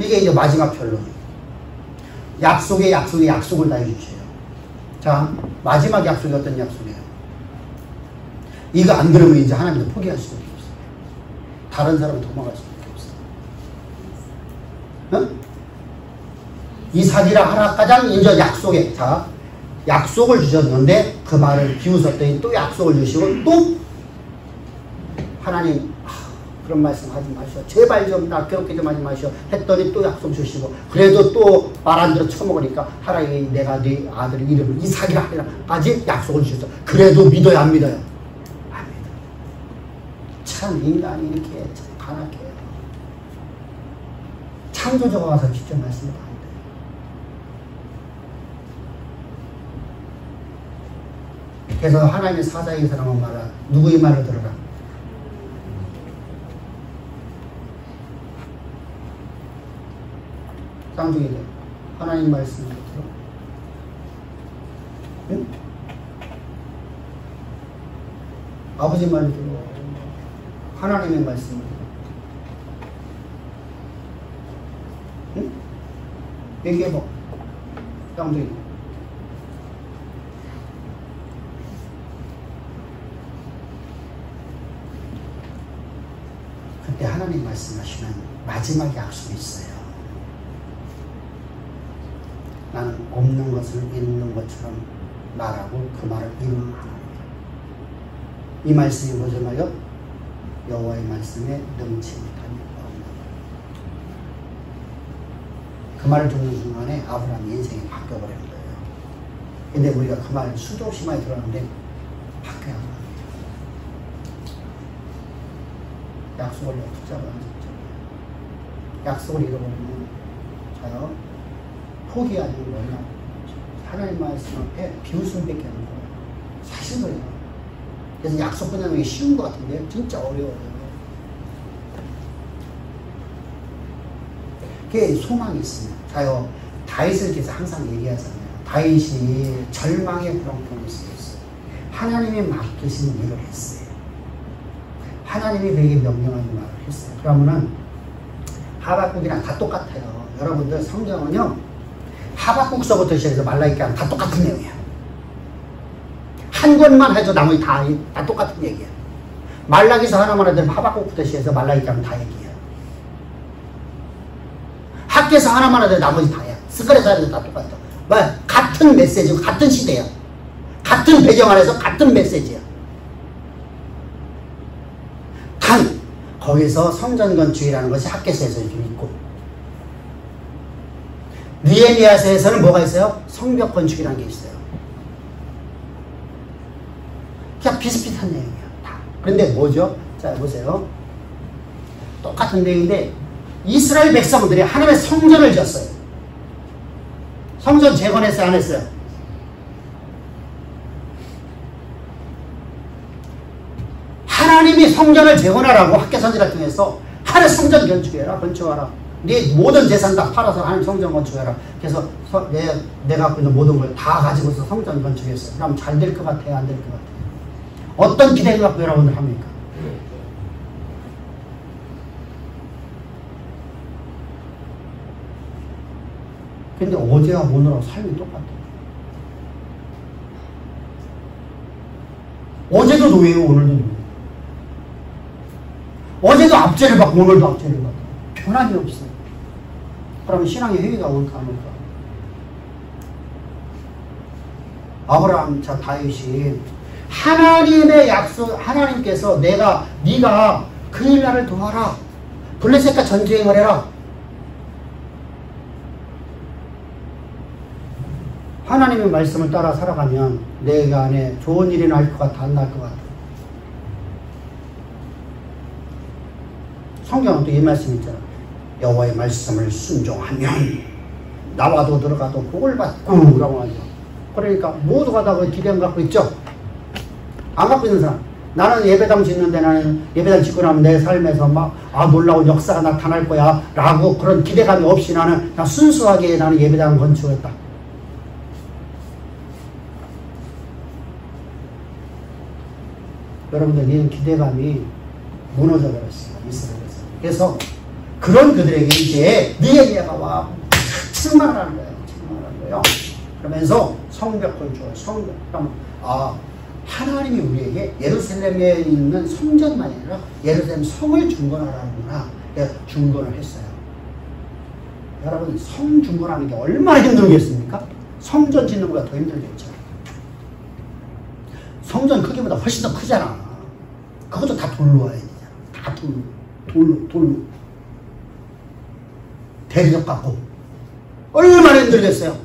이게 이제 마지막 결론이에요. 약속에 약속을 다 해주세요. 자, 마지막 약속이 어떤 약속이에요? 이거 안 들으면 이제 하나님도 포기할 수밖에 없어요. 다른 사람은 도망갈 수밖에 없어요. 응? 이삭이라 하나 가장 이제 약속에, 자, 약속을 주셨는데 그 말을 비웃었더니 또 약속을 주시고 또 하나님 그런 말씀 하지 마시오. 제발 좀 나 괴롭게 좀 하지 마시오. 했더니 또 약속 주시고, 그래도 또 말 안 들어 처먹으니까 하나님이 내가 네 아들 이름을 이삭이라 하리라까지 약속을 주셨어. 그래도 믿어요, 안 믿어요? 안 믿어요. 참 인간이 이렇게 참 간악해요. 창조주가 와서 직접 말씀을 안 돼요. 그래서 하나님의 사자에게 사람은 말아, 누구의 말을 들어라? 쌍둥이들, 하나님 말씀을 들어. 응? 아버지 말을 들어. 하나님의 말씀을 들어. 응? 얘기해봐. 쌍둥이. 그때 하나님 말씀하시면 마지막 약속이 있어요. 나는 없는 것을 있는 것처럼 말하고 그 말을 이루는 하나님. 이 말씀이 뭐죠 말이요? 여호와의 말씀에 능치 못함이 없는. 그 말을 듣는 순간에 아브라함 인생이 바뀌어버리는 거예요. 근데 우리가 그 말을 수도 없이 많이 들었는데 바뀌어야 합니다. 약속을 붙잡아야 합니다. 약속을 잃어버리면 자요 포기 아니면 뭐냐, 하나님 말씀 앞에 비웃음밖에 안 거예요. 사실 그래요. 그래서 약속 끝나는 게 쉬운 것 같은데 진짜 어려워요. 그게 소망이 있으면 자요 다윗을 계속 항상 얘기하잖아요. 다윗이 절망의 구렁텅이 있어요. 하나님이 맡기신 일을 했어요. 하나님이 그에게 명령하는 말을 했어요. 그러면은 하박국이랑 다 똑같아요. 여러분들 성경은요 하박국서부터 시작해서 말라기까지 다 똑같은 내용이에요. 한 권만 해도 나머지 다 똑같은 얘기예요. 말라기서 하나만 하든 하박국부터 시작해서 말라기까지 다 얘기해요. 학계에서 하나만 하든 나머지 다야. 스가랴서 하든 다 똑같아. 같은 메시지고 같은 시대야. 같은 배경 안에서 같은 메시지야. 단 거기서 성전 건축이라는 것이 학계서에서 좀 있고, 느헤미야서에서는 뭐가 있어요? 성벽 건축이라는 게 있어요. 그냥 비슷비슷한 내용이야. 다. 그런데 뭐죠? 자, 보세요. 똑같은 내용인데 이스라엘 백성들이 하나님의 성전을 지었어요. 성전 재건했어요? 안 했어요? 하나님이 성전을 재건하라고 학계선지를 통해서 하나님 성전 건축해라, 건축하라. 네 모든 재산 다 팔아서 하나님 성전 건축해라. 그래서 내가 갖고 있는 모든 걸 다 가지고서 성전 건축했어요. 그럼 잘 될 것 같아요? 안 될 것 같아요? 어떤 기대를 갖고 여러분들 합니까? 근데 어제와 오늘하고 삶이 똑같아요. 어제도 노예요, 오늘도 노예요. 어제도 압제를 받고 오늘도 압제를 받고 변함이 없어요. 그러면 신앙의 회의가 올까 안 올까? 아브라함, 자 다윗이 하나님의 약속, 하나님께서 네가 그일 나를 도와라, 블레셋과 전쟁을 해라. 하나님의 말씀을 따라 살아가면 내가 안에 좋은 일이 날 것 같아, 안 날 것 같아? 성경은 또 이 말씀 있잖아. 여호와의 말씀을 순종하면 나와도 들어가도 복을 받고 라고 하죠. 그러니까 모두가 다 그 기대감 갖고 있죠. 안 갖고 있는 사람, 나는 예배당 짓는데 나는 예배당 짓고 나면 내 삶에서 막 놀라운 역사가 나타날 거야 라고 그런 기대감이 없이 나는 그냥 순수하게 나는 예배당 건축했다. 여러분들 이런 기대감이 무너져 버렸어요, 이스라엘에서. 그래서 그런 그들에게 이제 느헤미야가 와 책망하는 거예요. 그러면서 성벽 건축을 성벽. 하나님이 우리에게 예루살렘에 있는 성전만이 아니라 예루살렘 성을 중건하라는구나. 중건을 했어요. 여러분, 성 중건하는 게 얼마나 힘들겠습니까? 성전 짓는 것보다 더 힘들겠죠. 성전 크기보다 훨씬 더 크잖아. 그것도 다 돌로 와야 되잖아. 다 돌로. 돌로. 대리석 갖고. 얼마나 힘들겠어요.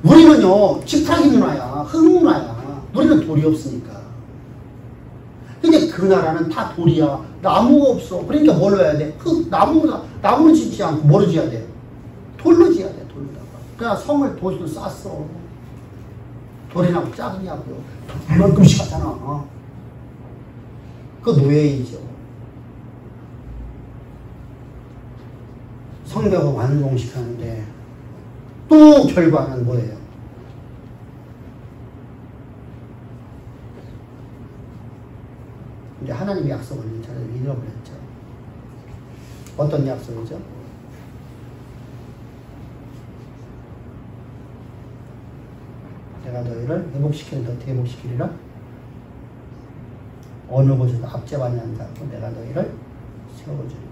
우리는요, 지푸라기 문화야. 흙 문화야. 우리는 돌이 없으니까. 근데 그 나라는 다 돌이야. 나무가 없어. 그러니까 뭘로 해야 돼? 나무는 짓지 않고 뭐로 지어야 돼? 돌로 지어야 돼, 돌로다가. 그러니까 성을 돌로 쌌어. 돌이라고 작으냐고요. 이만큼씩 하잖아. 그 노예이죠. 성벽을 완공시켰는데 또 결과는 뭐예요? 이제 하나님의 약속을 저희들이 잃어버렸죠. 어떤 약속이죠? 내가 너희를 회복시키는데 어떻게 회복시키리라? 어느 곳에도 압제받지 않고 내가 너희를 세워주리라.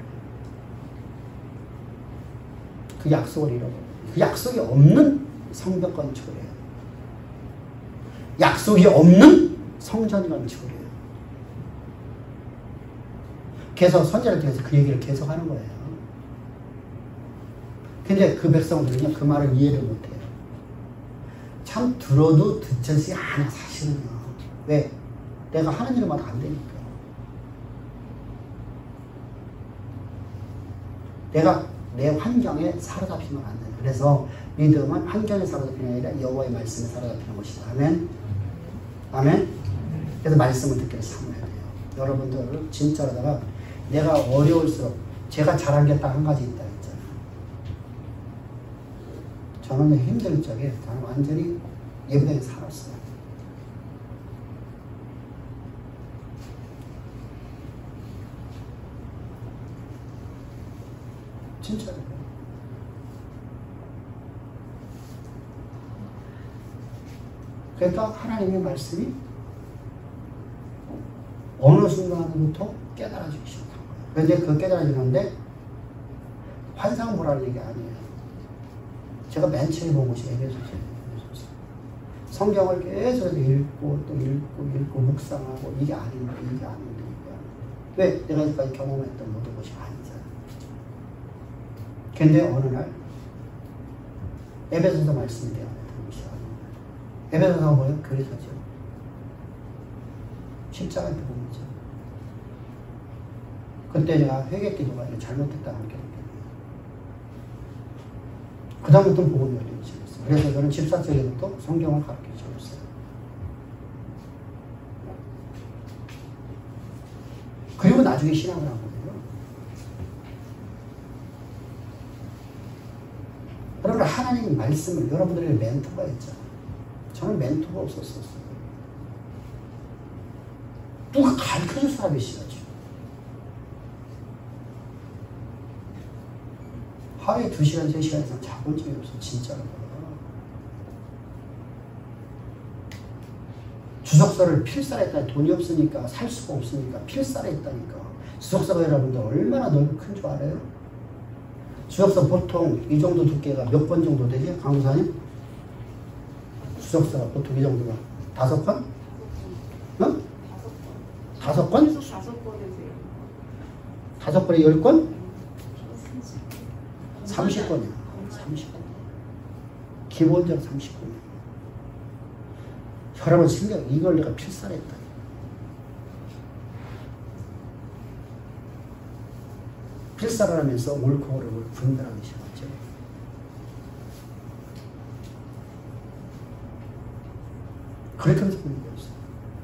그 약속을 잃어버려요. 그 약속이 없는 성벽 건축이에요. 약속이 없는 성전 건축이에요. 계속 선지자를 통해서 그 얘기를 계속 하는 거예요. 근데 그 백성들은요, 그 말을 이해를 못해요. 참 들어도 듣지 않아, 사실은요. 왜? 내가 하는 일만 안 되니까. 내가 내 환경에 사로잡히면 안 돼요. 그래서 믿음은 환경에 사로잡히는 게 아니라 여호와의 말씀에 사로잡히는 것이다. 아멘? 아멘? 그래서 말씀을 듣기를 삼아야 돼요. 여러분들 진짜로다가 내가 어려울수록 제가 잘한 게 딱 한 가지 있다 했잖아요. 저는 힘들 적에 나는 완전히 예배당에 살았어요. 진짜로요. 그러니까 하나님의 말씀이 어느 순간부터 깨달아지기 시작한 거예요. 그런데 그 깨달아지는데 환상 보라는 얘기 아니에요. 제가 맨 처음에 본 것이 에베소서예요. 성경을 계속 읽고 또 읽고 묵상하고 이게 아닌데. 왜? 내가 여기까지 경험했던 모든 것이 아니잖아. 근데 어느 날 에베소서 말씀이 되어야 되는 것이 아니에요. 에베소서가 뭐예요? 교회서죠. 십자가의 복음이죠. 그때 제가 회개 기도가 잘못됐다고 느꼈거든요. 그 다음부터는 복음이 열리기 시작했어요. 그래서 저는 집사적에부터 성경을 가르치기 시작했어요. 그리고 나중에 신앙을 한 거예요. 여러분, 하나님 말씀을 여러분들에게 멘토가 있잖아요. 저는 멘토가 없었어요. 누가 가르쳐줄 사람이 있어야지. 하루에 2시간, 3시간 이상 자본 적이 없어, 진짜로. 주석서를 필사했다니, 돈이 없으니까, 살 수가 없으니까, 필사했다니까. 주석서가 여러분들 얼마나 넓고 큰 줄 알아요? 주석서 보통 이 정도 두께가 몇 권 정도 되지? 강사님? 주석서가 보통 이 정도가 5권? 응? 5권? 5권에 10권? 30권이야. 30권. 기본적으로 30권이야. 여러분 생각, 이걸 내가 필사했다. 필사를 하면서 옳고 그름을 분별하기 시작하죠. 그렇게 하면서 보는 거였어요.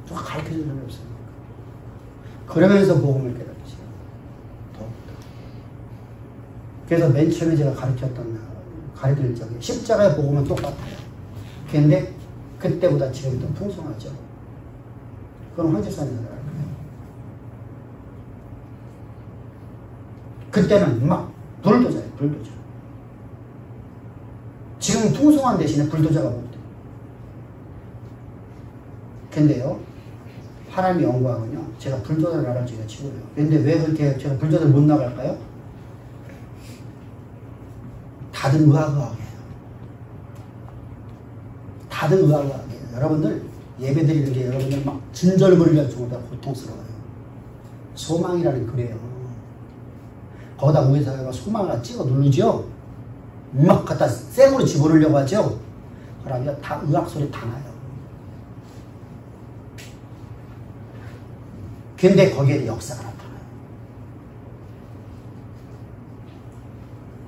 누가 가르쳐주는 사람이 없으니까. 그러면서 복음을 깨닫기 시작해요. 더욱더. 그래서 맨 처음에 제가 가르칠 적에 십자가의 복음은 똑같아요. 그런데 그때보다 지금이 더 풍성하죠. 그건 황제사님들 알 거예요. 그때는 막 불도저예요, 불도저. 지금 풍성한 대신에 불도저가 못 돼요. 근데요, 하나님의 영광은요, 제가 불도저를 나갈 적이 치고요. 근데 왜 그렇게 제가 불도저를 못 나갈까요? 다들 의아의학이에요. 다들 의아의학이에요. 여러분들 예배 드리는 게 여러분들 막 진절머리를 할 정도로 고통스러워요. 소망이라는 그래요. 거기다 의사가 소망을 찍어 누르죠. 막 갖다 생으로 집어넣으려고 하죠. 그러면 다 의학 소리 다 나요. 근데 거기에 역사가 나타나요.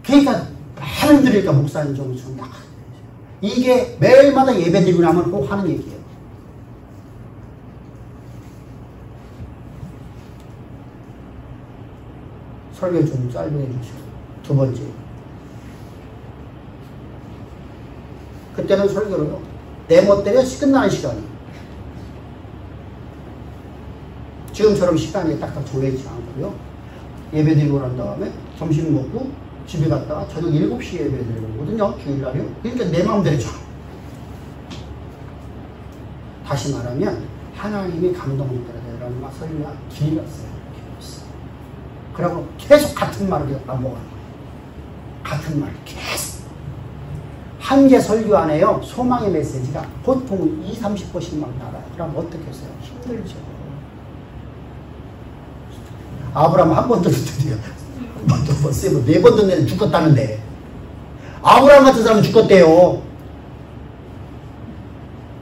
그러니까 많은 들으니까 목사님 좀 약하죠. 이게 매일마다 예배드리고 나면 꼭 하는 얘기예요. 설교 좀 짧게 해주시고. 두 번째. 그때는 설교를요. 내 멋대로 끝나는 시간이. 지금처럼 시간이 딱딱 정해지지 않고요. 예배 드리고 난 다음에 점심 먹고 집에 갔다가 저녁 7시에 예배 드리고 오거든요. 주일날이요. 그러니까 내 마음대로죠. 다시 말하면 하나님이 감동되라는 말 설교가 길었어요. 그러고 계속 같은 말을 반복하는 거예요. 같은 말 계속. 한 개 설교 안에요. 소망의 메시지가 보통 20-30%씩 막 나가요. 그럼 어떻게 했어요? 힘들죠. 아브라함 한 번 듣더니 네 번 듣는데 죽었다는데. 아브라함 같은 사람은 죽었대요.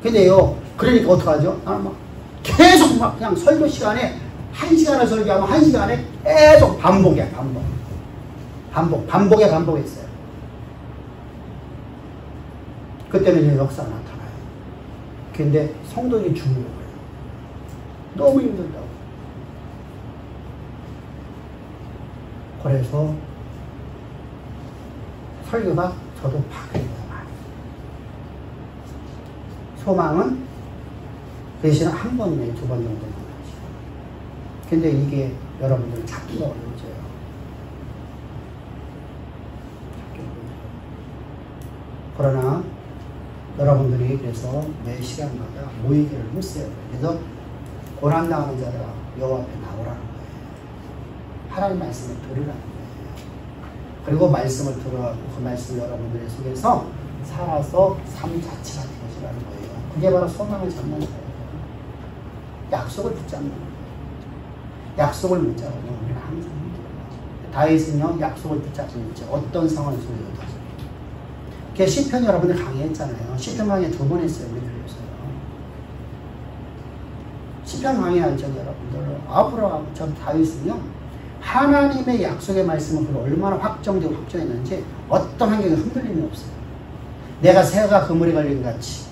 근데요, 그러니까 어떡하죠? 나는 막 계속 막 그냥 설교 시간에 1시간을 설교하면 1시간에 계속 반복이야, 반복에 반복했어요. 그때는 이제 역사가 나타나요. 근데 성도들이 죽는 거예요. 너무 힘들다고. 그래서 설교가 저도 바뀌어요. 소망은 대신에 한 번 내지 두 번 정도 나오죠. 근데 이게 여러분들 찾기가 어려워져요. 그러나 여러분들이 그래서 매 시간마다 모이기를 힘써요. 그래서 고난당하는 자가 여호와 앞에 나오라는 거예요. 하나님 말씀을 들으라는 거예요. 그리고 말씀을 들어가고 그 말씀을 여러분들의 속에서 살아서 삶 자체가 되어지라는 거예요. 그게 바로 소망을 잡는 거예요. 약속을 붙잡는 거예요. 약속을 못 잡으면 우리는 항상 힘들어요. 다윗은요, 약속을 붙잡고 있죠. 어떤 상황 속에서도. 그게 시편 여러분들 강의했잖아요. 시편 강의 2번 했어요. 우리 들렸어요. 시편 강의한 적 여러분들, 아브라함, 전 다윗은요, 하나님의 약속의 말씀을 얼마나 확정되고 확정했는지 어떤 환경에 흔들림이 없어요. 내가 새가 그물에 걸린 것 같이.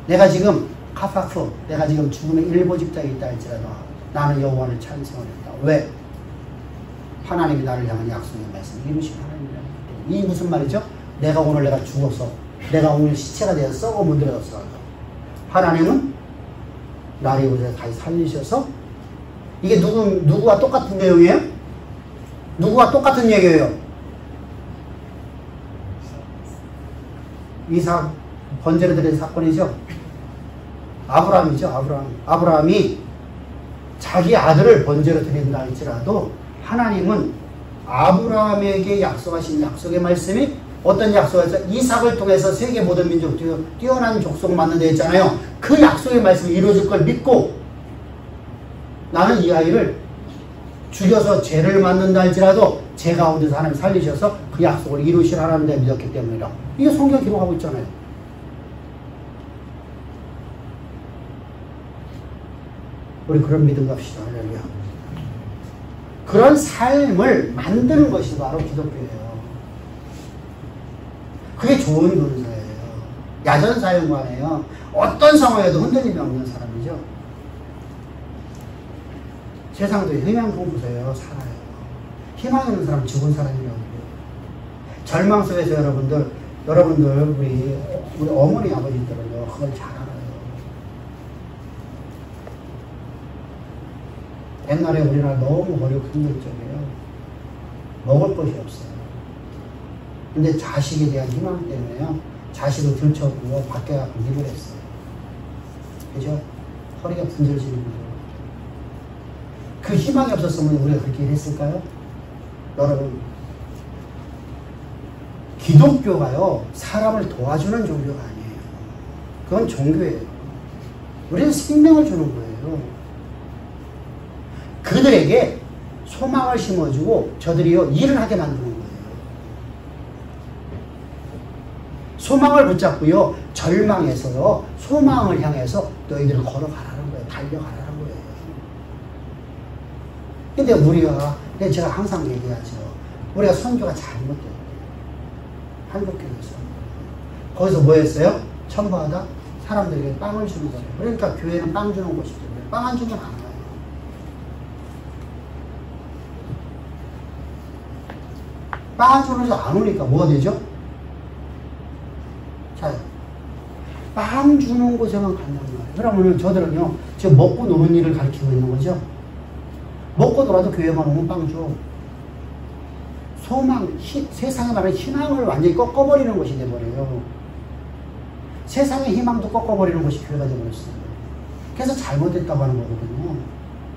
내가 지금 카파프, 내가 지금 죽음의 일보직자에 있다 할지라도 나는 여호와를 찬송하겠다. 왜? 하나님이 나를 향한 약속의 말씀 이루신 하나님이라는 거예요. 이 무슨 말이죠? 내가 오늘 내가 죽어서 내가 오늘 시체가 되어서 썩어 문드러졌어. 하나님은 나를 이곳에 다시 살리셔서 이게 누구와 똑같은 내용이에요? 누구와 똑같은 얘기예요? 이삭 번제를 드린 사건이죠. 아브라함이죠. 아브라함이 자기 아들을 번제로 드린다 할지라도 하나님은 아브라함에게 약속하신 약속의 말씀이 어떤 약속이었죠? 이삭을 통해서 세계 모든 민족 뛰어난 족속을 만든다 했잖아요. 그 약속의 말씀이 이루어질 걸 믿고 나는 이 아이를 죽여서 죄를 만든다 할지라도 죄 가운데서 하나님 살리셔서 그 약속을 이루실 하나님을 믿었기 때문이라. 이게 성경 기록하고 있잖아요. 우리 그런 믿음 갑시다. 할렐루야. 그런 삶을 만드는 것이 바로 기독교예요. 그게 좋은 군사예요. 야전사용관이에요. 어떤 상황에도 흔들림이 없는 사람이죠. 세상도 희망 공부서예요. 살아요. 희망 있는 사람 죽은 사람이라고 해요. 절망 속에서 여러분들 우리 어머니 아버지들은요 그걸 잘 알아요. 옛날에 우리나라 너무 어렵고 힘들 적이에요. 먹을 것이 없어요. 근데 자식에 대한 희망 때문에요. 자식을 들쳐고 밖에 가서 일을 했어요. 그죠? 허리가 분절지는 거죠. 그 희망이 없었으면 우리가 그렇게 일했을까요? 여러분, 기독교가요 사람을 도와주는 종교가 아니에요. 그건 종교예요. 우리는 생명을 주는 거예요. 그들에게 소망을 심어주고 저들이요 일을 하게 만드는 거예요. 소망을 붙잡고요 절망에서요 소망을 향해서 너희들은 걸어가라는 거예요. 달려가라는 거예요. 근데 우리가 제가 항상 얘기하죠. 우리가 선교가 잘못돼요. 한국교회에서 거기서 뭐 했어요? 첨부하다 사람들에게 빵을 주는 거예요. 그러니까 교회는 빵 주는 곳이기 때문에 빵 안 주면 안 와요. 빵 안 주면서 안 오니까 뭐가 되죠? 자, 빵 주는 곳에만 간다는 거예요. 그러면 저들은요 지금 먹고 노는 일을 가르치고 있는 거죠. 먹고 놀아도 교회만 오면 빵 줘. 소망, 세상에 말하는 희망을 완전히 꺾어버리는 것이 돼버려요. 세상의 희망도 꺾어버리는 것이 교회가 돼버렸어요. 그래서 잘못됐다고 하는 거거든요.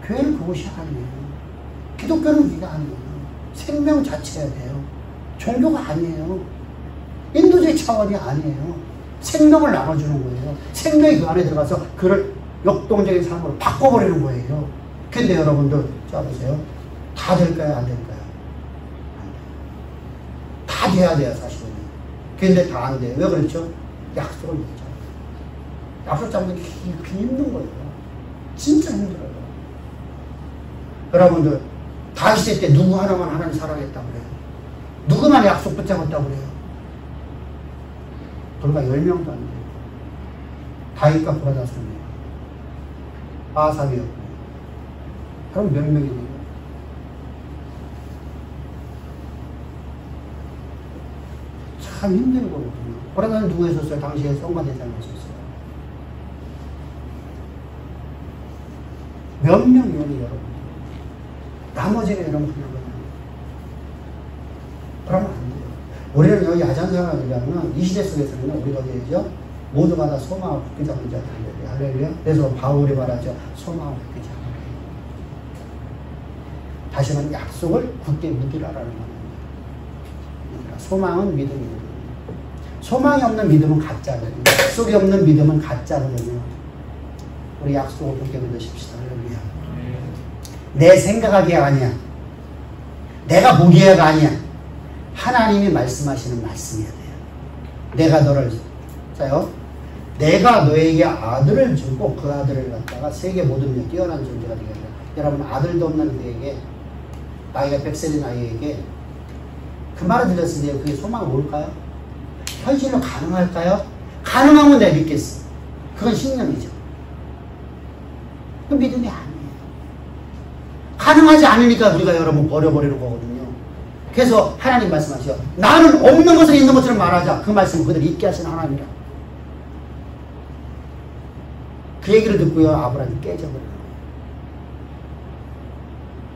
교회는 그것이 아니에요. 기독교는 그게 아니에요. 생명 자체야 돼요. 종교가 아니에요. 인도주의 차원이 아니에요. 생명을 나눠주는 거예요. 생명이 그 안에 들어가서 그를 역동적인 삶으로 바꿔버리는 거예요. 근데 여러분들 자 보세요. 다 될까요? 안 될까요? 다 돼야 돼요, 사실은. 근데 다 안 돼요. 왜 그렇죠? 약속을 못 잡아요. 약속 잡는 게 힘든 거예요. 진짜 힘들어요. 여러분들, 다윗 때 누구 하나만 하나님 사랑했다고 그래요? 누구만 약속 붙잡았다고 그래요? 불과 10명도 안 돼요. 다윗과 고라다손이에요. 아삽이었고. 그럼 몇 명이 돼요? 참 힘든 거거든요. 고라다는 누구 했었어요? 당시에 성가대장이 했었어요. 몇 명이요, 여러분? 나머지는 여러분 그냥 그러면 안 돼요. 우리는 여기 야잔생활이라는 이 시대 속에서는 우리가 어디죠? 모두가 다 소망을 굳게 잡는 자들. 할렐루야. 그래서 바울이 말하죠. 소망을 굳게 잡으라. 다시 말하면 약속을 굳게 묻으라라는 겁니다. 소망은 믿음이거든요. 소망이 없는 믿음은 가짜거든요. 약속이 없는 믿음은 가짜거든요. 우리 약속을 굳게 믿으십시다. 할렐루야. 내 생각하기가 아니야. 내가 보기에가 아니야. 하나님이 말씀하시는 말씀이어야 돼요. 내가 너를 자요. 내가 너에게 아들을 주고 그 아들을 갖다가 세계 모든 면 뛰어난 존재가 되게 해요. 여러분 아들도 없는 그에게 나이가 100세인 아이에게 그 말을 들었을 때 그게 소망이 뭘까요? 현실로 가능할까요? 가능하면 내가 믿겠어. 그건 신념이죠. 그 믿음이 아니에요. 가능하지 않으니까 우리가 여러분 버려버리는 거거든요. 그래서 하나님 말씀하시죠. 나는 없는 것을 있는 것처럼 말하자. 그 말씀을 그대로 잊게 하시는 하나님이라. 그 얘기를 듣고요. 아브라함이 깨져버려요.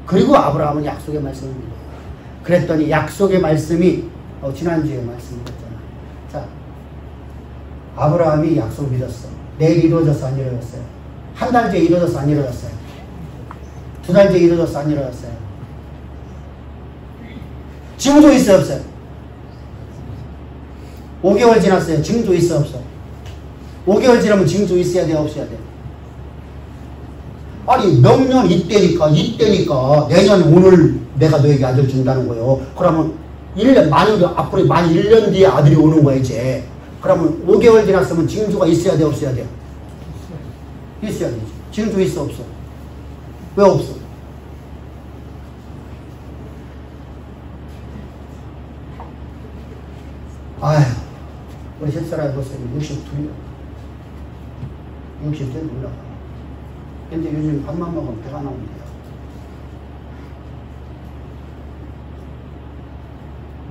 그리고 아브라함은 약속의 말씀을 믿어요. 그랬더니 약속의 말씀이 지난주에 말씀드렸잖아. 자, 아브라함이 약속을 믿었어. 내일 이루어졌어? 안 이루어졌어요? 한 달 뒤에 이루어졌어? 안 이루어졌어요? 두 달 뒤에 이루어졌어? 안 이루어졌어요? 징조 있어요? 없어요? 5개월 지났어요. 징조 있어? 없어? 5개월 지나면 징조 있어야 돼요? 없어야 돼요? 아니 명년 이때니까 내년 오늘 내가 너에게 아들 준다는 거예요. 그러면 1년 앞으로 만 1년 뒤에 아들이 오는 거야 이제. 그러면 5개월 지났으면 징조가 있어야 돼? 없어야 돼요? 있어야 되지. 징조 있어? 없어? 왜 없어? 아휴, 우리 집사람이 벌써 62년 60대 올라가. 근데 요즘 밥만 먹으면 배가 나온대요.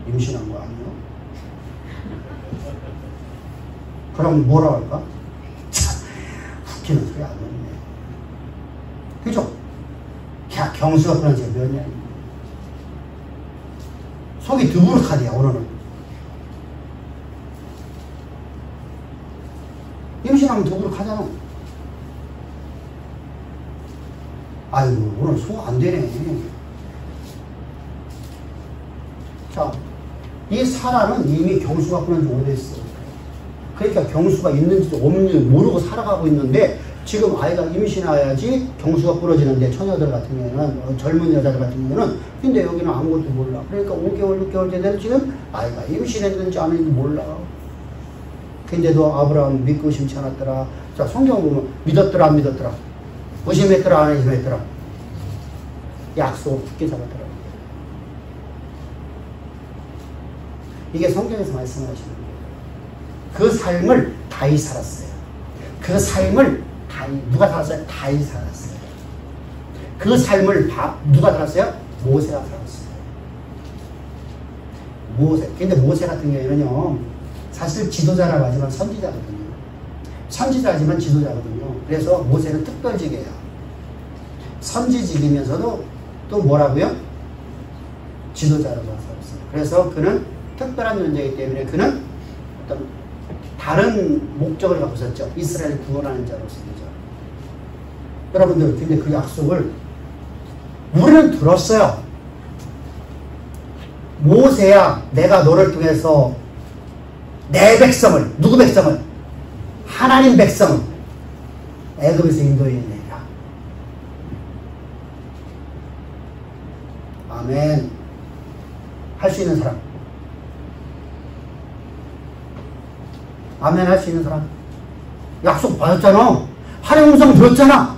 임신한 거 아니에요? 그럼 뭐라 할까? 참, 웃기는 소리 안 듣네. 그죠? 야, 경수가 그런 제 몇 년이야. 속이 드부룩하대요, 오늘은. 임신하면 드부룩하잖아. 아이고, 오늘 소화 안 되네. 자, 이 사람은 이미 경수가 끊은 지 오래됐어. 그러니까 경수가 있는지도 없는지 모르고 살아가고 있는데 지금 아이가 임신해야지 경수가 부러지는데 처녀들 같은 경우는 젊은 여자들 같은 경우는 근데 여기는 아무것도 몰라. 그러니까 5개월 6개월 되는 지금 아이가 임신했는지 안 했는지 몰라. 근데도 아브라함 믿고 심지 않았더라. 자, 성경 보면 믿었더라 안 믿었더라. 의심했더라 안 의심했더라. 약속 굳게 잡았더라. 이게 성경에서 말씀하시는 거예요. 그 삶을 다윗 살았어요. 그 삶을 누가 살았어요? 다윗 살았어요. 그 삶을 누가 살았어요? 모세가 살았어요. 모세. 근데 모세 같은 경우에는요, 사실 지도자라고 하지만 선지자거든요. 선지자지만 지도자거든요. 그래서 모세는 특별직이에요. 선지직이면서도 또 뭐라고요? 지도자라고 살았어요. 그래서 그는 특별한 존재이기 때문에 그는 어떤 다른 목적을 갖고 있었죠. 이스라엘을 구원하는 자로서죠. 여러분들, 근데 그 약속을 우리는 들었어요. 모세야, 내가 너를 통해서 내 백성을, 누구 백성을? 하나님 백성을 애굽에서 인도해내라. 아멘. 할 수 있는 사람. 아멘 할 수 있는 사람. 약속 받았잖아. 하나님 음성 들었잖아.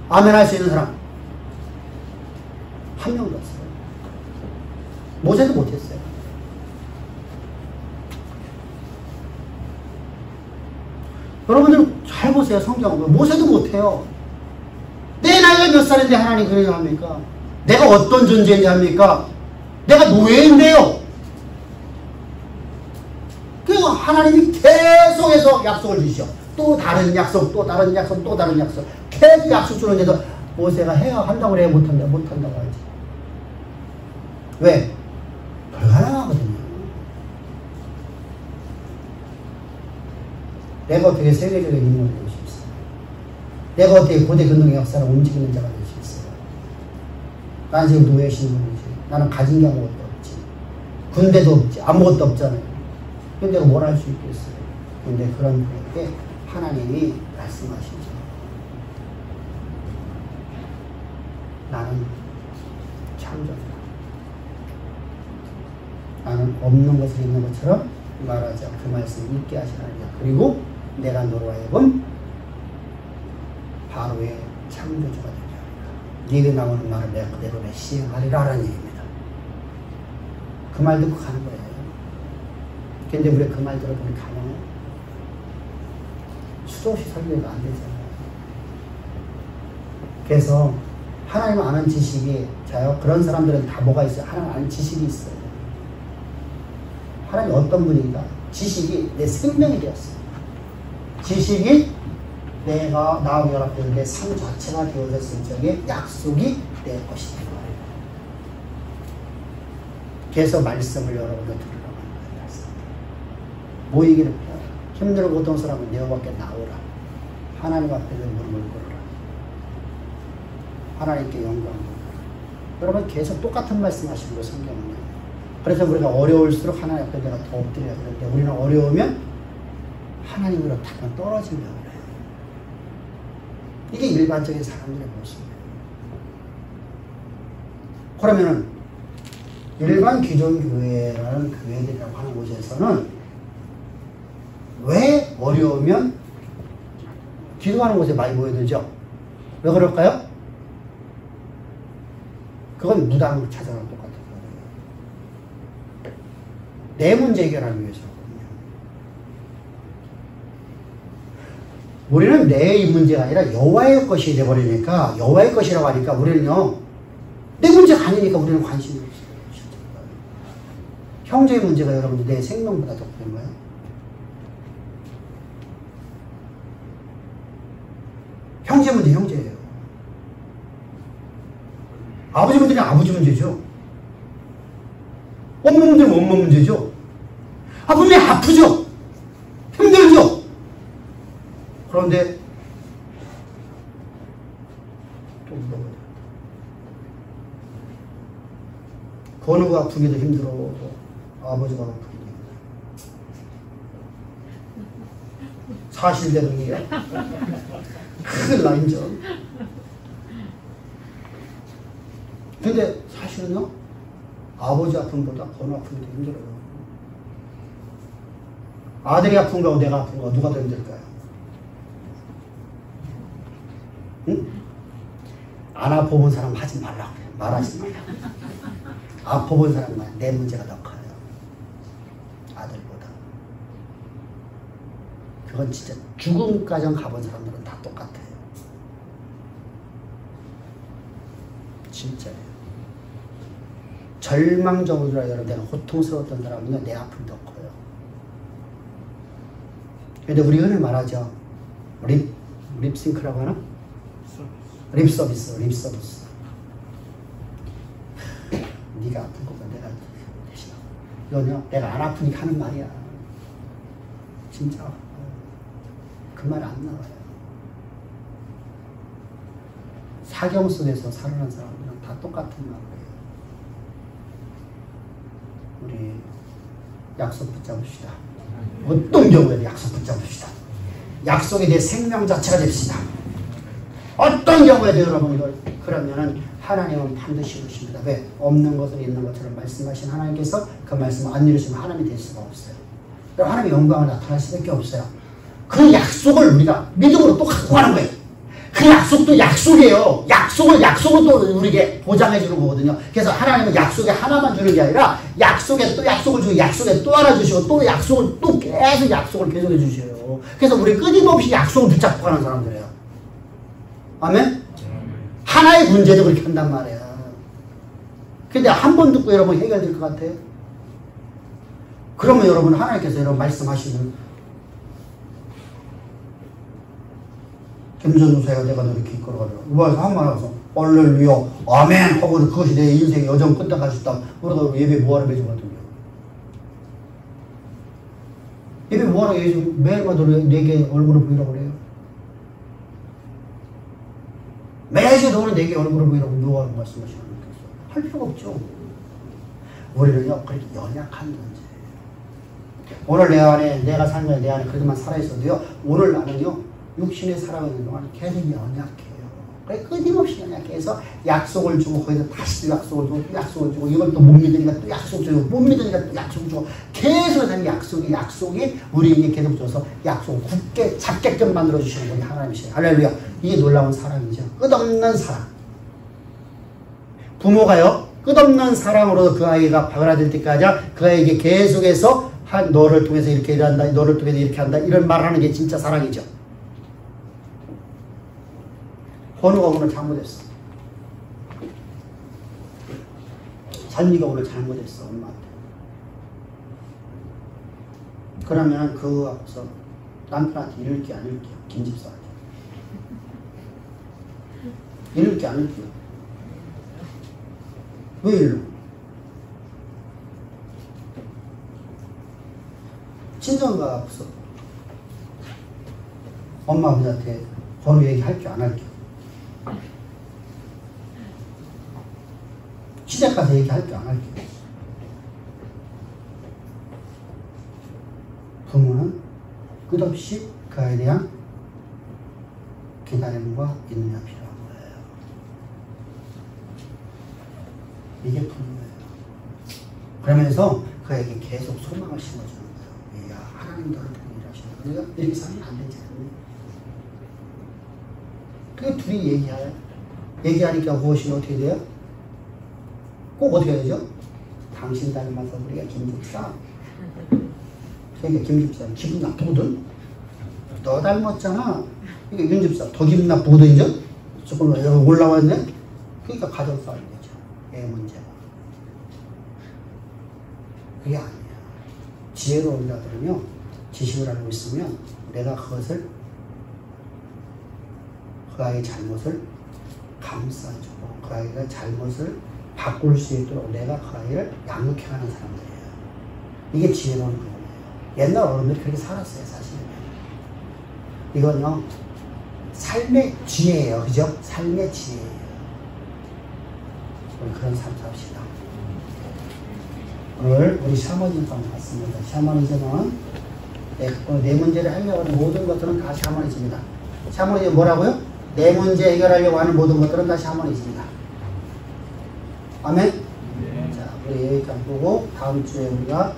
아멘 할 수 있는 사람. 한 명도 없어요. 모세도 못했어요. 여러분들 잘 보세요. 성경. 모세도 못해요. 내 나이가 몇 살인데 하나님 그래야 합니까? 내가 어떤 존재인지 합니까? 내가 노예인데요. 그리고 하나님이 계속해서 약속을 주시죠. 또 다른 약속, 또 다른 약속, 또 다른 약속. 계속 약속 주는데도 모세가 해야 한다고 그래야 못한다고 하지. 왜? 불가능하거든요. 내가 어떻게 세계적인 인물이 될 수 있어요? 내가 어떻게 고대 근동의 역사를 움직이는 자가 될 수 있어요? 나는 지금 노예 신분이지. 나는 가진 게 아무것도 없지. 군대도 없지. 아무것도 없잖아요. 근데 내가 뭘 할 수 있겠어요? 근데 그런 분에게 하나님이 말씀하시죠. 나는 창조주다. 나는 없는 것을 있는 것처럼 말하자. 그 말씀을 잊게 하시라니까. 그리고 내가 너로 하여금 바로의 창조주가 되게 하리라. 네게 나오는 말을 내가 그대로 시행하리라 라는 얘기입니다. 그 말 듣고 가는 거예요. 근데 우리가 그 말 들어보니 가능해요? 수도 없이 설교가 안 되잖아요. 그래서 하나님 아는 지식이, 자요, 그런 사람들은 다 뭐가 있어요? 하나님 아는 지식이 있어요. 하나님 어떤 분이다? 지식이 내 생명이 되었어요. 지식이 내가 나하고 연합되는 내 삶 자체가 되어졌을 적에 약속이 내 것이 되는 거예요. 그래서 말씀을 여러분들 들으라고 하는 거예요. 모이기를 해라. 힘들고 고통 사람은 내 밖에 나오라. 하나님 앞에 무릎을 꿇어라. 하나님께 영광을 돌려라. 여러분 계속 똑같은 말씀 하시는 거예요. 성경은요. 그래서 우리가 어려울수록 하나님 앞에 내가 더 엎드려야 되는데 우리는 어려우면 하나님으로 탁 떨어지려고 그래요. 이게 일반적인 사람들의 모습이에요. 그러면은 일반 기존 교회라는 교회들이라고 하는 곳에서는 왜 어려우면 기도하는 곳에 많이 모여들죠? 왜 그럴까요? 그건 무당 찾아가는 똑같은 거예요. 내 문제 해결하기 위해서거든요. 우리는 내 문제가 아니라 여호와의 것이 되어버리니까, 여호와의 것이라고 하니까 우리는요, 내 문제가 아니니까 우리는 관심이 없어요. 형제의 문제가 여러분들 내 생명보다 더 큰 거예요. 형제 문제 형제예요. 아버지 문제는 아버지 문제죠. 엄마 문제는 엄마 문제죠. 분명히 아프죠. 힘들죠. 그런데 또 물어봐요. 건우가 아프기도 힘들어. 아버지가 아프기도 힘들어. 사실대로이에요. 큰일 나, 인정. 근데 사실은요, 아버지 아픔보다 번호 아픔이 더 힘들어요. 아들이 아픈 거하고 내가 아픈 거가 누가 더 힘들까요? 응? 안 아파본 사람 하지 말라고 해요. 말하지 말라고. 아파본 사람만 내 문제가 더 커요. 아들보다. 그건 진짜 죽음까지 가본 사람들은 다 똑같아요. 진짜예요. 절망적으로 내가 고통스러웠던 사람은요, 내 아픔이 더 커요. 근데 우리 흔히 말하죠. 립싱크라고 하나? 립서비스. 네가 아픈 것보다 내가 대신하고. 이건요, 내가 안 아프니까 하는 말이야. 진짜 그 말 안 나와요. 사경 속에서 살아난 사람들은 다 똑같은 말이에요. 우리 약속 붙잡읍시다. 어떤 경우에도 약속 붙잡읍시다. 약속에 대해 생명 자체가 됩시다. 어떤 경우에도 여러분 이걸 그러면은 하나님은 반드시 이루십니다. 왜? 없는 것을 있는 것처럼 말씀하신 하나님께서 그 말씀을 안 이루시면 하나님이 될 수가 없어요. 하나님의 영광을 나타날 수밖에 없어요. 그 약속을 우리가 믿음으로 또 갖고 가는 거예요. 그 약속도 약속이에요. 약속을 또 우리에게 보장해 주는 거거든요. 그래서 하나님은 약속에 하나만 주는 게 아니라 약속에 또 약속을 주고 약속에 또 하나 주시고 또 약속을 또 계속 약속을 계속해 주셔요. 그래서 우리 끊임없이 약속을 붙잡고 가는 사람들이에요. 아멘? 하나의 문제도 그렇게 한단 말이야. 근데 한 번 듣고 여러분 해결될 것 같아요? 그러면 여러분 하나님께서 여러분 말씀하시는 김전우사가 내가 너 이렇게 이끌어가지고 우리가 한 말 하고서 할렐루야 아멘 하고 그것이 내 인생의 여정 끝까지 싶다. 우리가 예배 뭐하러 매주거든요. 예배 뭐하러 매일마다 내게 얼굴을 보이라고 그래요. 매주 너는 내게 얼굴을 보이라고 뭐하러 말씀하시는 거겠어. 할 필요가 없죠. 우리는요 그렇게 연약한 존재예요. 오늘 내 안에 내가 사는 거에 내 안에 그래도만 살아있어도요 오늘 나는요 육신에 살아가는 동안 계속 연약해요. 그래 끊임없이 연약해서 약속을 주고 거기서 다시 또 약속을 주고 또 약속을 주고 이걸 또 못 믿으니까 또 약속 주고 못 믿으니까 또 약속 주고 계속 하는 약속이 우리에게 계속 줘서 약속을 굳게 잡게끔 만들어주시는 분이 하나님이시에요. 할렐루야. 이게 놀라운 사랑이죠. 끝없는 사랑. 부모가요 끝없는 사랑으로 그 아이가 바그라들 때까지 그 아이에게 계속해서 너를 통해서 이렇게 일한다 너를 통해서 이렇게 한다 이런 말을 하는 게 진짜 사랑이죠. 번호가 오늘 잘못했어. 산리가 오늘 잘못했어 엄마한테. 그러면 그 앞서 남편한테 이럴게 안 이럴게요. 김집사한테 이럴게 안 이럴게요. 왜 이러? 친정가 없어. 엄마 아버지한테 번호 얘기할 줄 안 할게요. 시댁 가서 얘기할 줄 안 할게요. 부모는 끝없이 그 아이에 대한 기다림과 인내가 필요한 거예요. 이게 부모예요. 그러면서 그에게 계속 소망을 심어주는 거예요. 야, 하나님 너를 통해 일하시는 거예요. 이렇게 살면 안 되지 않니? 그게 둘이 얘기해요. 얘기하니까 무엇이 어떻게 돼요? 꼭 어떻게 해야 되죠? 당신 닮아서 우리가 김집사. 그러니까 김집사 기분 나쁘거든? 너 닮았잖아. 그러니까 윤집사 더 기분 나쁘거든, 이제? 조금 올라왔네? 그러니까 가정 싸움인 거죠. 애 문제가. 그게 아니야. 지혜로운 자들은요, 지식을 알고 있으면 내가 그것을, 그 아이의 잘못을 감싸주고, 그 아이가 잘못을 바꿀 수 있도록 내가 그 아이를 양육해가는 사람들이에요. 이게 지혜로운 거예요. 옛날 어른들이 그렇게 살았어요, 사실. 이건요, 삶의 지혜예요. 그죠? 삶의 지혜예요. 우리 그런 삶 삽시다. 오늘 우리 샤머니즘 왔습니다. 샤머니즘은 네 문제를 해결하려고 하는 모든 것들은 다 샤머니즘이다. 샤머니즘 뭐라고요? 네 문제 해결하려고 하는 모든 것들은 다 샤머니즘이다. 아멘? 네. 자, 우리 여기까지 보고 다음 주에 우리가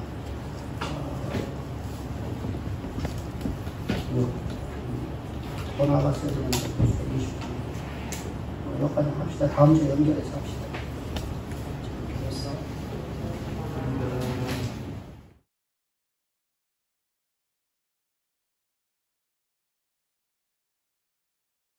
더 나갔어야 되는데 여기까지 합시다. 다음 주에 연결해서 합시다.